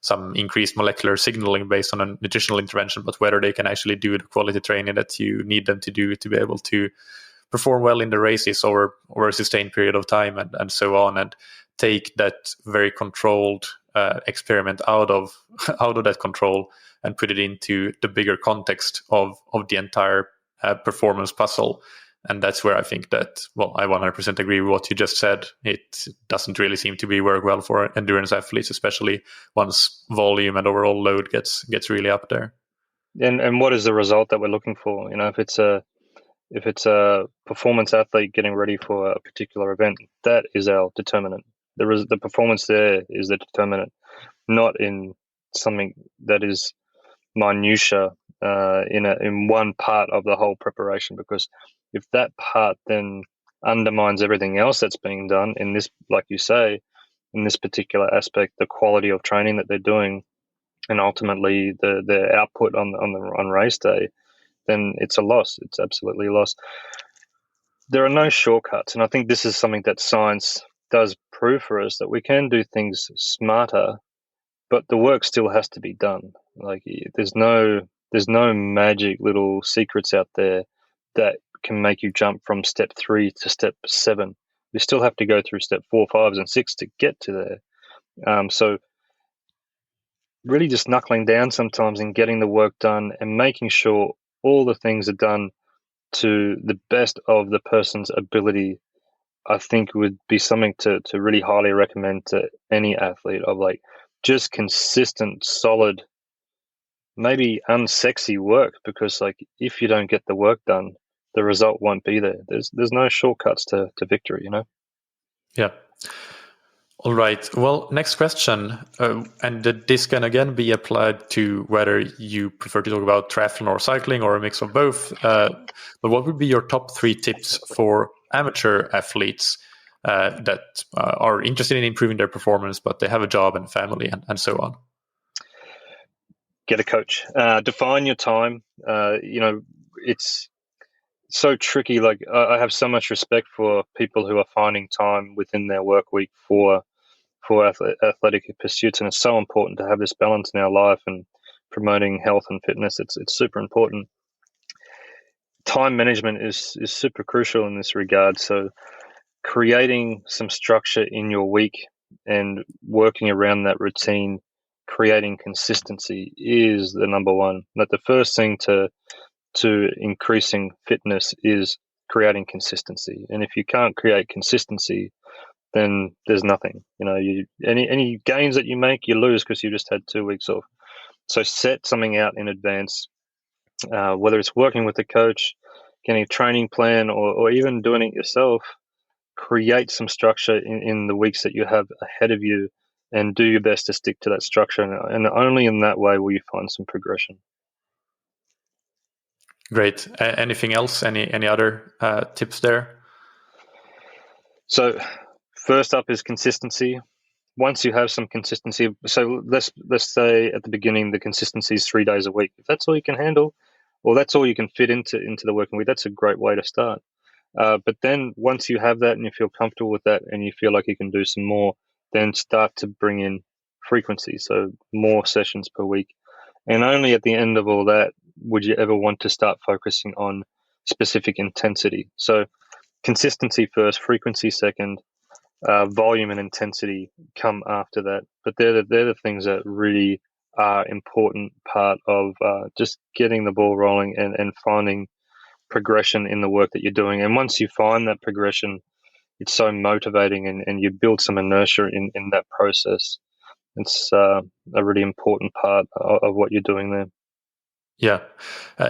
some increased molecular signaling based on a nutritional intervention, but whether they can actually do the quality training that you need them to do to be able to perform well in the races over a sustained period of time, and so on, and take that very controlled experiment out of that control and put it into the bigger context of the entire performance puzzle. And that's where I think that, well, I 100% agree with what you just said. It doesn't really seem to be work well for endurance athletes, especially once volume and overall load gets really up there. And what is the result that we're looking for? If it's a performance athlete getting ready for a particular event, that is our determinant. The performance there is the determinant, not in something that is minutia in one part of the whole preparation. Because if that part then undermines everything else that's being done in this, like you say, in this particular aspect, the quality of training that they're doing, and ultimately the output on race day, then it's a loss. It's absolutely a loss. There are no shortcuts, and I think this is something that science does prove for us, that we can do things smarter, but the work still has to be done. Like, there's no magic little secrets out there that can make you jump from step 3 to step 7. You still have to go through step 4, 5, and 6 to get to there. So really just knuckling down sometimes and getting the work done, and making sure all the things are done to the best of the person's ability, I think would be something to really highly recommend to any athlete, of like just consistent, solid, maybe unsexy work. Because like, if you don't get the work done, the result won't be there. There's no shortcuts to victory, Yeah. All right. Well, next question, and this can again be applied to whether you prefer to talk about triathlon or cycling or a mix of both. But what would be your top 3 tips for amateur athletes that are interested in improving their performance, but they have a job and family and so on? Get a coach. Define your time. It's so tricky. Like, I have so much respect for people who are finding time within their work week for athletic pursuits, and it's so important to have this balance in our life, and promoting health and fitness. It's super important. Time management is super crucial in this regard. So creating some structure in your week and working around that routine, creating consistency, is the number one. Like, the first thing to increasing fitness is creating consistency. And if you can't create consistency, then there's nothing. Any gains that you make, you lose because you just had 2 weeks off. So set something out in advance, whether it's working with a coach, getting a training plan, or even doing it yourself. Create some structure in the weeks that you have ahead of you, and do your best to stick to that structure. And only in that way will you find some progression. Great. Anything else? Any other tips there? So first up is consistency. Once you have some consistency, so let's say at the beginning the consistency is 3 days a week. If that's all you can handle, or that's all you can fit into the working week, that's a great way to start. But then once you have that and you feel comfortable with that and you feel like you can do some more, then start to bring in frequency, so more sessions per week. And only at the end of all that would you ever want to start focusing on specific intensity. So consistency first, frequency second, volume and intensity come after that. But they're the things that really are important part of just getting the ball rolling and finding progression in the work that you're doing. And once you find that progression, it's so motivating, and you build some inertia in that process. It's a really important part of what you're doing there. Yeah.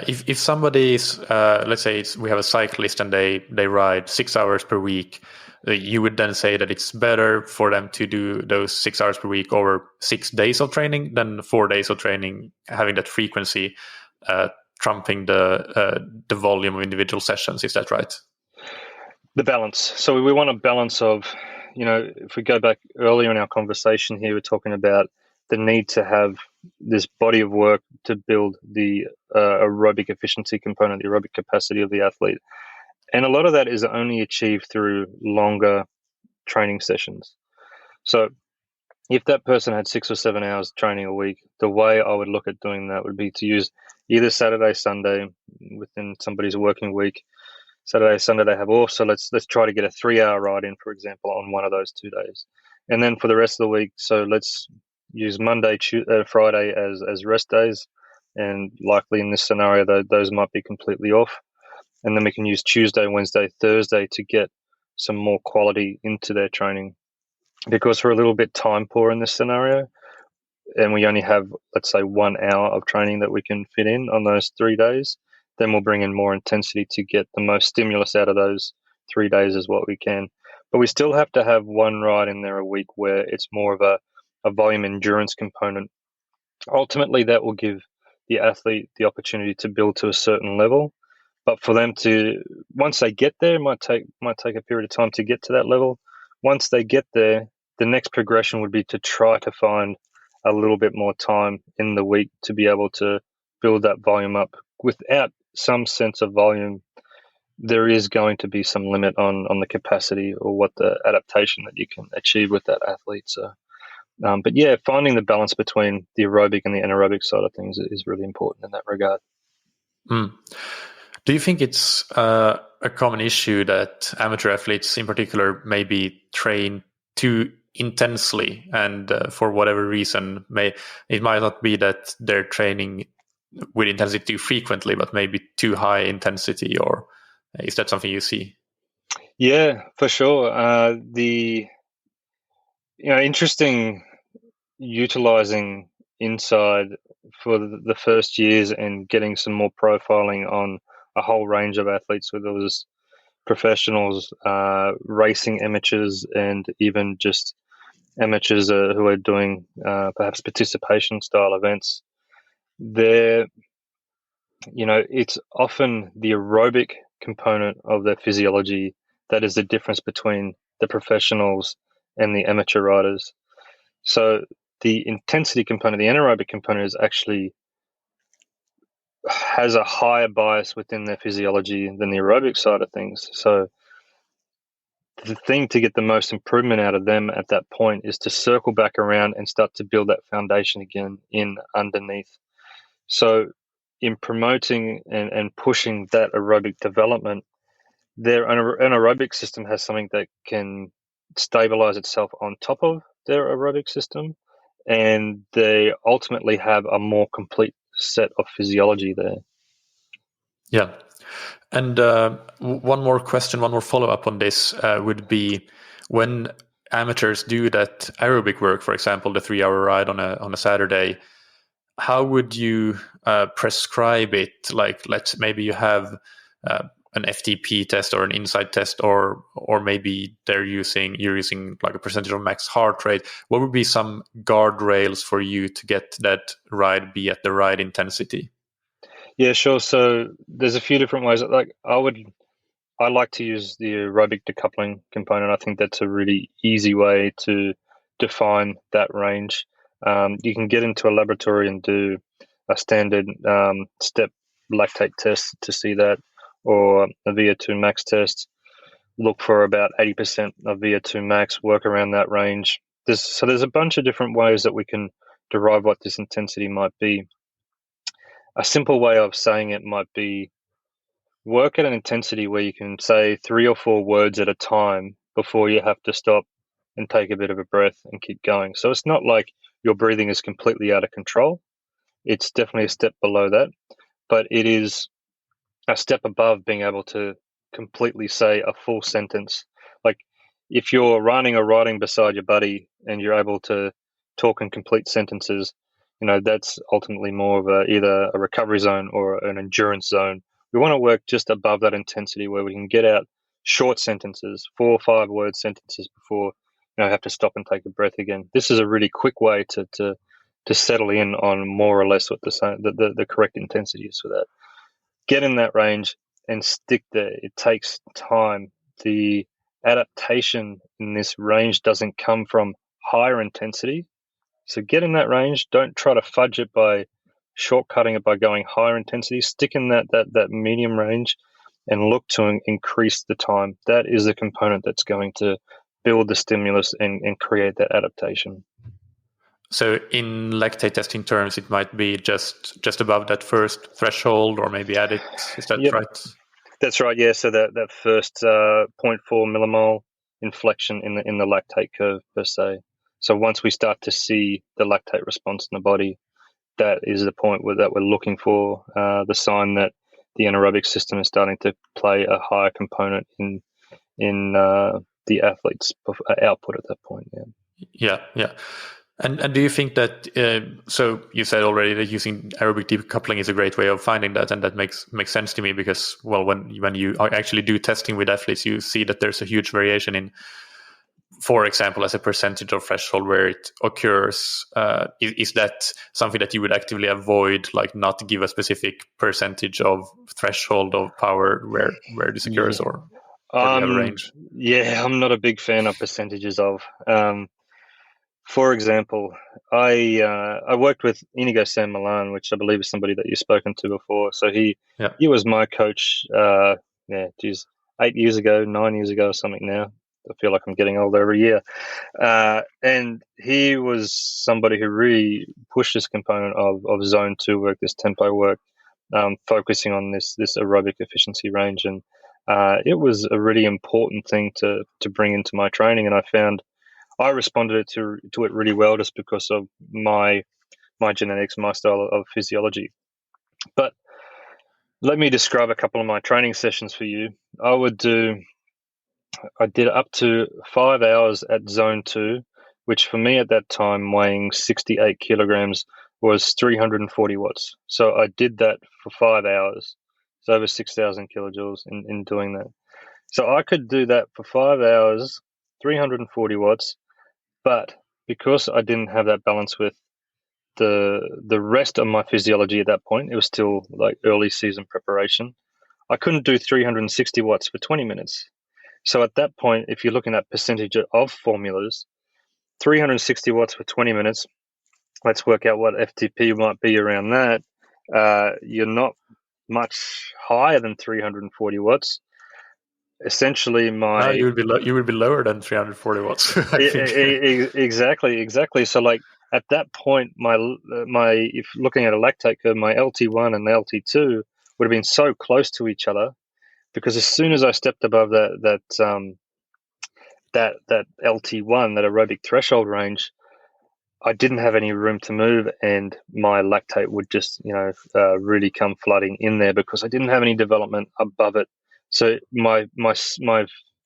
If somebody is, let's say we have a cyclist and they ride 6 hours per week, you would then say that it's better for them to do those 6 hours per week over 6 days of training than 4 days of training, having that frequency trumping the volume of individual sessions. Is that right? The balance. So we want a balance of, if we go back earlier in our conversation here, we're talking about the need to have this body of work to build the aerobic efficiency component, the aerobic capacity of the athlete. And a lot of that is only achieved through longer training sessions. So if that person had 6 or 7 hours training a week, the way I would look at doing that would be to use either Saturday, Sunday within somebody's working week. Saturday, Sunday they have off, so let's try to get a 3-hour ride in, for example, on one of those 2 days. And then for the rest of the week, so let's use Monday, Friday as rest days, and likely in this scenario, those might be completely off. And then we can use Tuesday, Wednesday, Thursday to get some more quality into their training. Because we're a little bit time poor in this scenario, and we only have, let's say, 1 hour of training that we can fit in on those 3 days, then we'll bring in more intensity to get the most stimulus out of those 3 days as what we can. But we still have to have one ride in there a week where it's more of a volume endurance component. Ultimately, that will give the athlete the opportunity to build to a certain level. But for them to, once they get there, it might take a period of time to get to that level. Once they get there, the next progression would be to try to find a little bit more time in the week to be able to build that volume up. Without some sense of volume, there is going to be some limit on the capacity or what the adaptation that you can achieve with that athlete. So, but yeah, finding the balance between the aerobic and the anaerobic side of things is really important in that regard. Mm. Do you think it's a common issue that amateur athletes in particular maybe train too intensely, and for whatever reason, it might not be that they're training with intensity too frequently, but maybe too high intensity, or is that something you see? Yeah, for sure. The interesting utilizing inside for the first years and getting some more profiling on a whole range of athletes, whether it was professionals, racing amateurs, and even just amateurs who are doing perhaps participation style events. It's often the aerobic component of their physiology that is the difference between the professionals and the amateur riders. So the intensity component, the anaerobic component, is actually has a higher bias within their physiology than the aerobic side of things. So the thing to get the most improvement out of them at that point is to circle back around and start to build that foundation again in underneath. So in promoting and pushing that aerobic development, their anaerobic system has something that can stabilize itself on top of their aerobic system, and they ultimately have a more complete set of physiology there. Yeah. And one more question, one more follow-up on this would be, when amateurs do that aerobic work, for example, the 3-hour ride on a Saturday, how would you prescribe it? Like, maybe you have an FTP test or an insight test, or maybe you're using like a percentage of max heart rate. What would be some guardrails for you to get that ride be at the right intensity? Yeah, sure. So there's a few different ways. Like I like to use the aerobic decoupling component. I think that's a really easy way to define that range. You can get into a laboratory and do a standard step lactate test to see that, or a VO2 max test. Look for about 80% of VO2 max, work around that range. There's a bunch of different ways that we can derive what this intensity might be. A simple way of saying it might be work at an intensity where you can say 3 or 4 words at a time before you have to stop and take a bit of a breath and keep going. So it's not like your breathing is completely out of control. It's definitely a step below that, but it is a step above being able to completely say a full sentence. Like if you're running or riding beside your buddy and you're able to talk in complete sentences, that's ultimately more of either a recovery zone or an endurance zone. We want to work just above that intensity where we can get out short sentences, 4 or 5 word sentences before have to stop and take a breath again. This is a really quick way to settle in on more or less what the correct intensity is for that. Get in that range and stick there. It takes time. The adaptation in this range doesn't come from higher intensity. So get in that range. Don't try to fudge it by shortcutting it by going higher intensity. Stick in that medium range and look to increase the time. That is the component that's going to build the stimulus and create that adaptation. So in lactate testing terms, it might be just above that first threshold, or maybe at it. Is that right? That's right. Yeah. So that first 0.4 millimole inflection in the lactate curve per se. So once we start to see the lactate response in the body, that is the point that we're looking for, the sign that the anaerobic system is starting to play a higher component in the athlete's output at that point. Yeah. And do you think that, so you said already that using aerobic decoupling is a great way of finding that, and that makes sense to me because, well, when you actually do testing with athletes, you see that there's a huge variation in, for example, as a percentage of threshold where it occurs. Is that something that you would actively avoid, like not give a specific percentage of threshold of power where this occurs, or do you have a range? Yeah, I'm not a big fan of percentages of. For example, I worked with Inigo San Milan, which I believe is somebody that you've spoken to before. So he was my coach, 8 years ago, 9 years ago or something now. I feel like I'm getting older every year. And he was somebody who really pushed this component of zone 2 work, this tempo work, focusing on this aerobic efficiency range. And it was a really important thing to bring into my training. And I found I responded to it really well just because of my genetics, my style of physiology. But let me describe a couple of my training sessions for you. I did up to 5 hours at zone 2, which for me at that time, weighing 68 kilograms, was 340 watts. So I did that for 5 hours. It's over 6,000 kilojoules in doing that. So I could do that for 5 hours, 340 watts. But because I didn't have that balance with the rest of my physiology at that point, it was still like early season preparation, I couldn't do 360 watts for 20 minutes. So at that point, if you're looking at percentage of formulas, 360 watts for 20 minutes, let's work out what FTP might be around that. You're not much higher than 340 watts. Essentially, you would be lower than 340 watts. I think. Exactly. So, like at that point, my if looking at a lactate curve, my LT1 and the LT2 would have been so close to each other, because as soon as I stepped above that LT1, that aerobic threshold range, I didn't have any room to move, and my lactate would just really come flooding in there because I didn't have any development above it. So my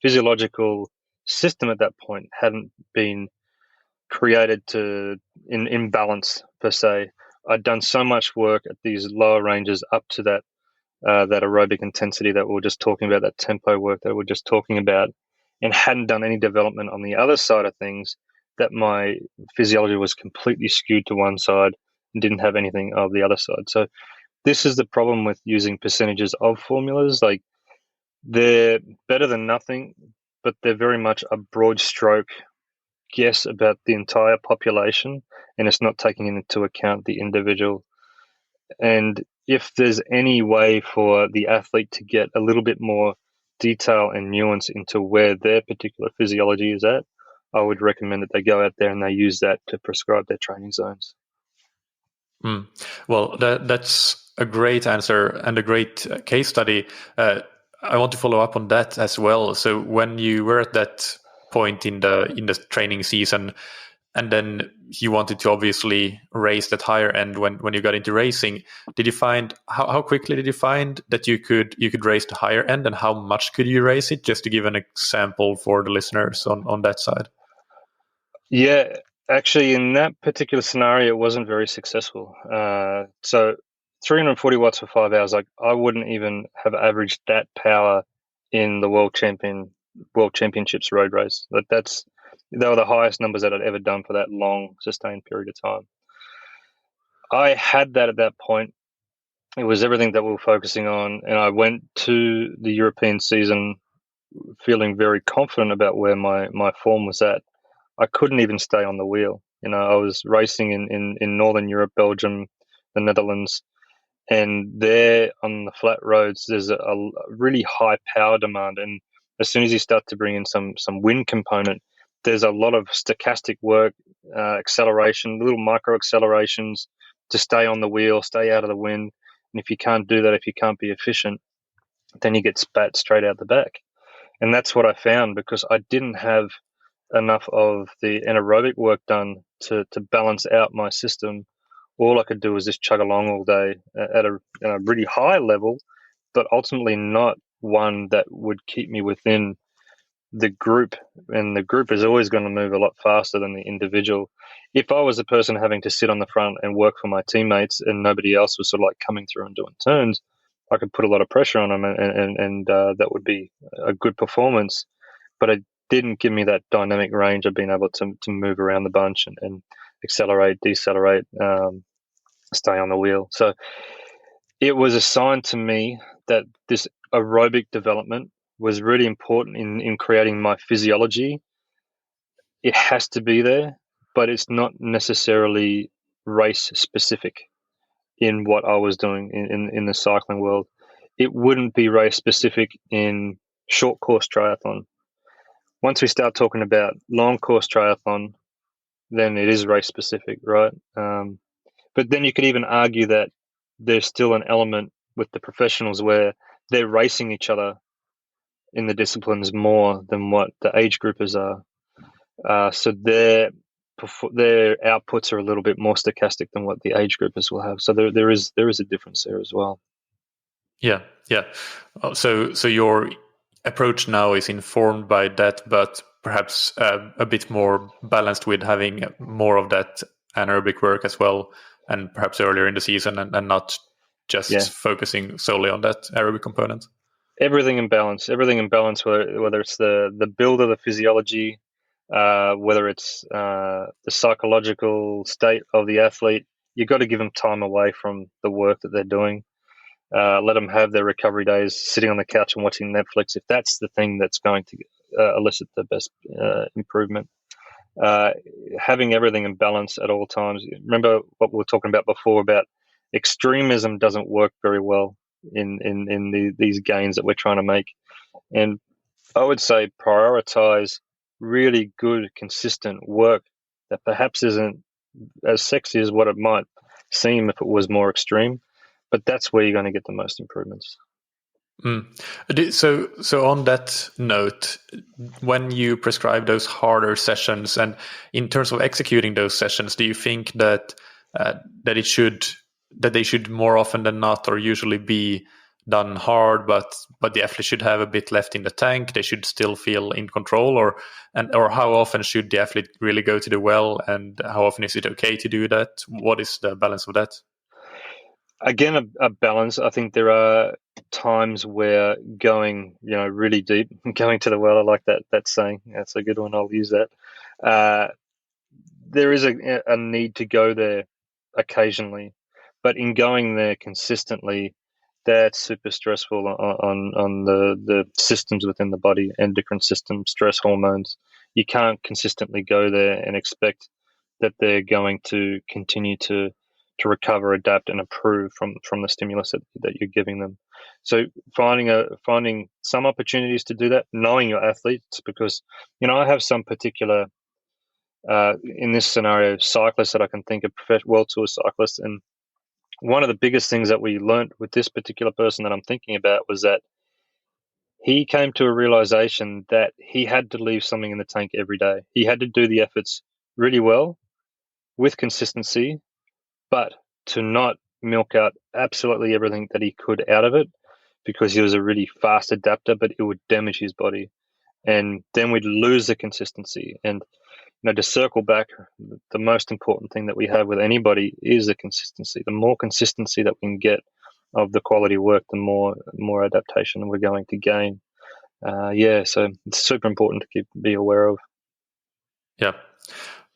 physiological system at that point hadn't been created in balance per se. I'd done so much work at these lower ranges up to that aerobic intensity that we were just talking about, that tempo work that we were just talking about, and hadn't done any development on the other side of things, that my physiology was completely skewed to one side and didn't have anything of the other side. So this is the problem with using percentages of formulas. Like, they're better than nothing, but they're very much a broad stroke guess about the entire population, and it's not taking into account the individual. And if there's any way for the athlete to get a little bit more detail and nuance into where their particular physiology is at, I would recommend that they go out there and they use that to prescribe their training zones. Well, that's a great answer and a great case study. I want to follow up on that as well. So when you were at that point in the training season, and then you wanted to obviously race that higher end when you got into racing, did you find how quickly did you find that you could race the higher end, and how much could you race it? Just to give an example for the listeners on that side. Yeah, actually, in that particular scenario, it wasn't very successful. So 340 watts for 5 hours, like, I wouldn't even have averaged that power in the World Championships road race. They were the highest numbers that I'd ever done for that long, sustained period of time. I had that at that point. It was everything that we were focusing on, and I went to the European season feeling very confident about where my form was at. I couldn't even stay on the wheel. I was racing in Northern Europe, Belgium, the Netherlands, and there on the flat roads, there's a really high power demand. And as soon as you start to bring in some wind component, there's a lot of stochastic work, acceleration, little micro accelerations to stay on the wheel, stay out of the wind. And if you can't do that, if you can't be efficient, then you get spat straight out the back. And that's what I found, because I didn't have enough of the anaerobic work done to balance out my system. All I could do was just chug along all day at a really high level, but ultimately not one that would keep me within the group. And the group is always going to move a lot faster than the individual. If I was the person having to sit on the front and work for my teammates and nobody else was sort of like coming through and doing turns, I could put a lot of pressure on them, and that would be a good performance. But it didn't give me that dynamic range of being able to move around the bunch and accelerate, decelerate, stay on the wheel. So it was a sign to me that this aerobic development was really important in creating my physiology. It has to be there, but it's not necessarily race specific in what I was doing in the cycling world. It wouldn't be race specific in short course triathlon. Once we start talking about long course triathlon, then it is race specific, right? But then you could even argue that there's still an element with the professionals where they're racing each other in the disciplines more than what the age groupers are. So their outputs are a little bit more stochastic than what the age groupers will have. So there is a difference there as well. Yeah. So your approach now is informed by that, but perhaps a bit more balanced with having more of that anaerobic work as well, and perhaps earlier in the season, and not just focusing solely on that aerobic component. Everything in balance, whether it's the build of the physiology, whether it's the psychological state of the athlete. You've got to give them time away from the work that they're doing. Let them have their recovery days sitting on the couch and watching Netflix, if that's the thing that's going to elicit the best improvement. Having everything in balance at all times. Remember what we were talking about before about extremism doesn't work very well in these gains that we're trying to make. And I would say prioritize really good, consistent work that perhaps isn't as sexy as what it might seem if it was more extreme, but that's where you're going to get the most improvements. So on that note, when you prescribe those harder sessions, and in terms of executing those sessions, do you think that they should more often than not, or usually, be done hard, but the athlete should have a bit left in the tank. They should still feel in control, or how often should the athlete really go to the well, and how often is it okay to do that? What is the balance of that? Again, a balance. I think there are times where going, really deep, going to the well. I like that saying. That's a good one. I'll use that. There is a need to go there occasionally, but in going there consistently, that's super stressful on the systems within the body and different systems, stress hormones. You can't consistently go there and expect that they're going to continue to recover, adapt, and improve from the stimulus that you're giving them. So finding some opportunities to do that, knowing your athletes, because I have some particular in this scenario cyclists that I can think of, World Tour cyclists, and one of the biggest things that we learned with this particular person that I'm thinking about was that he came to a realization that he had to leave something in the tank every day. He had to do the efforts really well with consistency, but to not milk out absolutely everything that he could out of it, because he was a really fast adapter, but it would damage his body. And then we'd lose the consistency. And to circle back, the most important thing that we have with anybody is the consistency. The more consistency that we can get of the quality work, the more adaptation we're going to gain. So it's super important to be aware of. Yeah.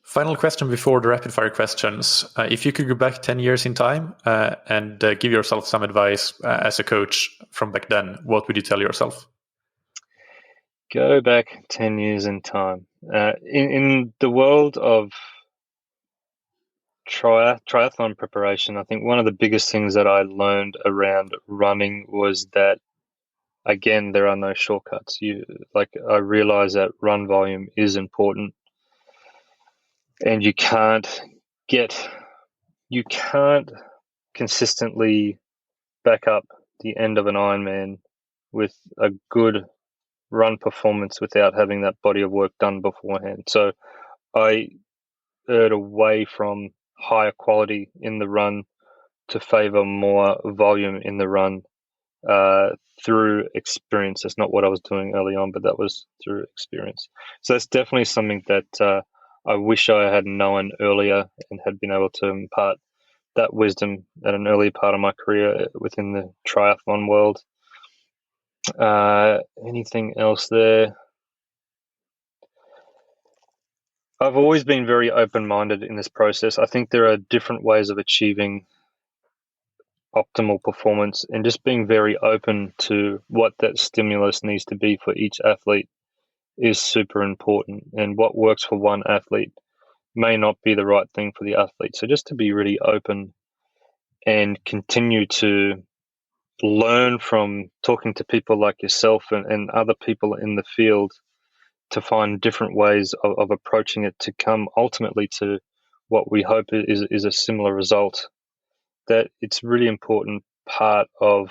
Final question before the rapid fire questions. If you could go back 10 years in time and give yourself some advice as a coach from back then, what would you tell yourself? Go back 10 years in time. In the world of triathlon preparation, I think one of the biggest things that I learned around running was that, again, there are no shortcuts. I realize that run volume is important, and you can't consistently back up the end of an Ironman with a good run performance without having that body of work done beforehand. So I erred away from higher quality in the run to favor more volume in the run through experience. That's not what I was doing early on, but that was through experience. So that's definitely something that I wish I had known earlier and had been able to impart that wisdom at an early part of my career within the triathlon world. Anything else there? I've always been very open-minded in this process. I think there are different ways of achieving optimal performance, and just being very open to what that stimulus needs to be for each athlete is super important. And what works for one athlete may not be the right thing for the athlete. So just to be really open and continue to learn from talking to people like yourself and other people in the field to find different ways of approaching it to come ultimately to what we hope is a similar result. That it's really important part of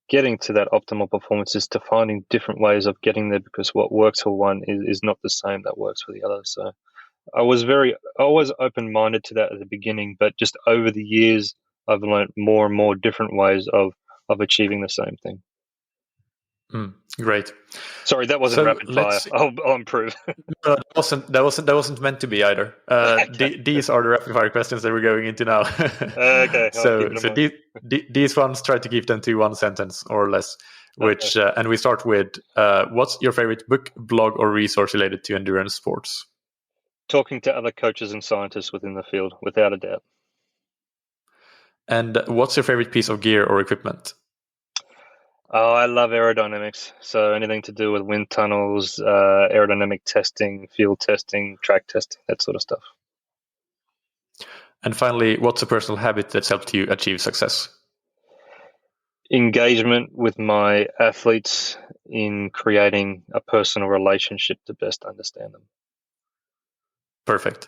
getting to that optimal performance is to finding different ways of getting there, because what works for one is not the same that works for the other. So I was open-minded to that at the beginning, but just over the years, I've learned more and more different ways of achieving the same thing. Great. Sorry, that wasn't rapid fire. I'll improve. No, that wasn't meant to be either. These are the rapid fire questions that we're going into now. Okay. So these ones, try to keep them to one sentence or less. Which and we start with what's your favorite book, blog, or resource related to endurance sports? Talking to other coaches and scientists within the field, without a doubt. And what's your favorite piece of gear or equipment? Oh, I love aerodynamics. So anything to do with wind tunnels, aerodynamic testing, field testing, track testing, that sort of stuff. And finally, what's a personal habit that's helped you achieve success? Engagement with my athletes in creating a personal relationship to best understand them. Perfect.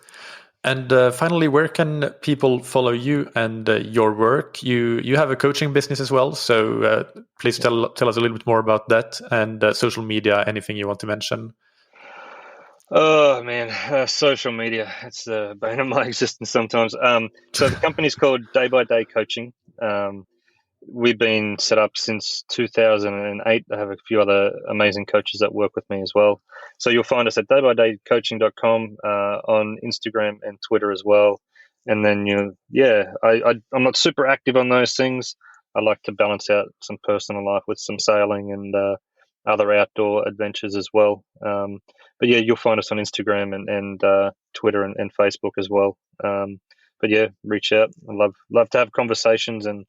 And finally, where can people follow you and your work? You have a coaching business as well, so please tell us a little bit more about that, and social media, anything you want to mention. Oh man, social media, it's the bane of my existence sometimes. So the company's called DaybyDay Coaching. we've been set up since 2008. I have a few other amazing coaches that work with me as well. So you'll find us at daybydaycoaching.com, on Instagram and Twitter as well. And then, I'm not super active on those things. I like to balance out some personal life with some sailing and other outdoor adventures as well. But yeah, you'll find us on Instagram and Twitter and Facebook as well. But yeah, reach out. I love to have conversations and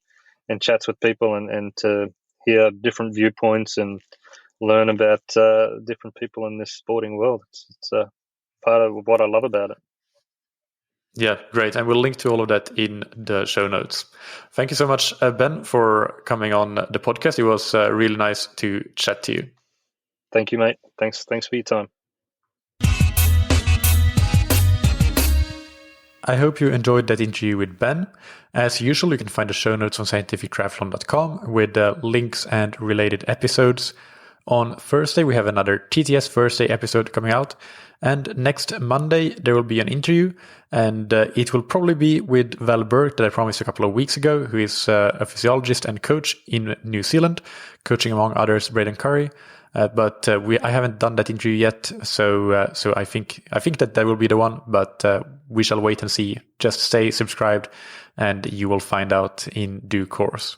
chats with people and to hear different viewpoints and learn about different people in this sporting world. It's part of what I love about it. Yeah, great. And we'll link to all of that in the show notes. Thank you so much, Ben, for coming on the podcast. It was really nice to chat to you. Thank you, mate. Thanks for your time. I hope you enjoyed that interview with Ben. As usual, you can find the show notes on scientifictriathlon.com with links and related episodes. On Thursday, we have another TTS Thursday episode coming out. And next Monday, there will be an interview. And it will probably be with Val Burke that I promised a couple of weeks ago, who is a physiologist and coach in New Zealand, coaching among others Braden Curry. But I haven't done that interview yet, so I think that will be the one. But we shall wait and see. Just stay subscribed, and you will find out in due course.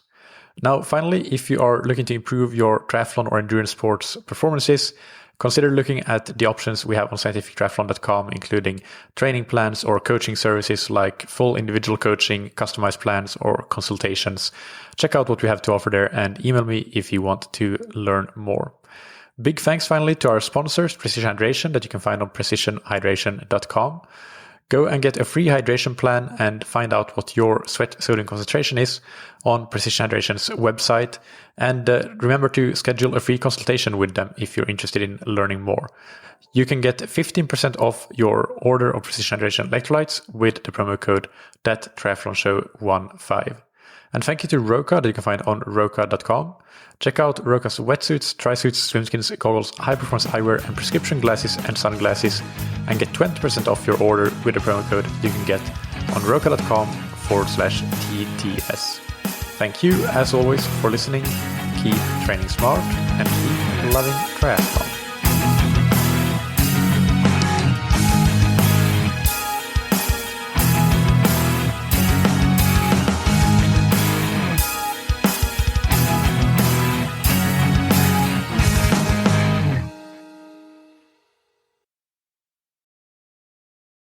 Now, finally, if you are looking to improve your triathlon or endurance sports performances, consider looking at the options we have on scientifictriathlon.com, including training plans or coaching services like full individual coaching, customized plans, or consultations. Check out what we have to offer there and email me if you want to learn more. Big thanks finally to our sponsors, Precision Hydration, that you can find on precisionhydration.com. Go and get a free hydration plan and find out what your sweat sodium concentration is on Precision Hydration's website. And remember to schedule a free consultation with them if you're interested in learning more. You can get 15% off your order of Precision Hydration electrolytes with the promo code ThatTriathlonShow15. And thank you to Roka that you can find on roka.com. Check out Roka's wetsuits, tri-suits, swimskins, goggles, high-performance eyewear, and prescription glasses and sunglasses, and get 20% off your order with the promo code you can get on roka.com/TTS. Thank you, as always, for listening. Keep training smart and keep loving triathlon.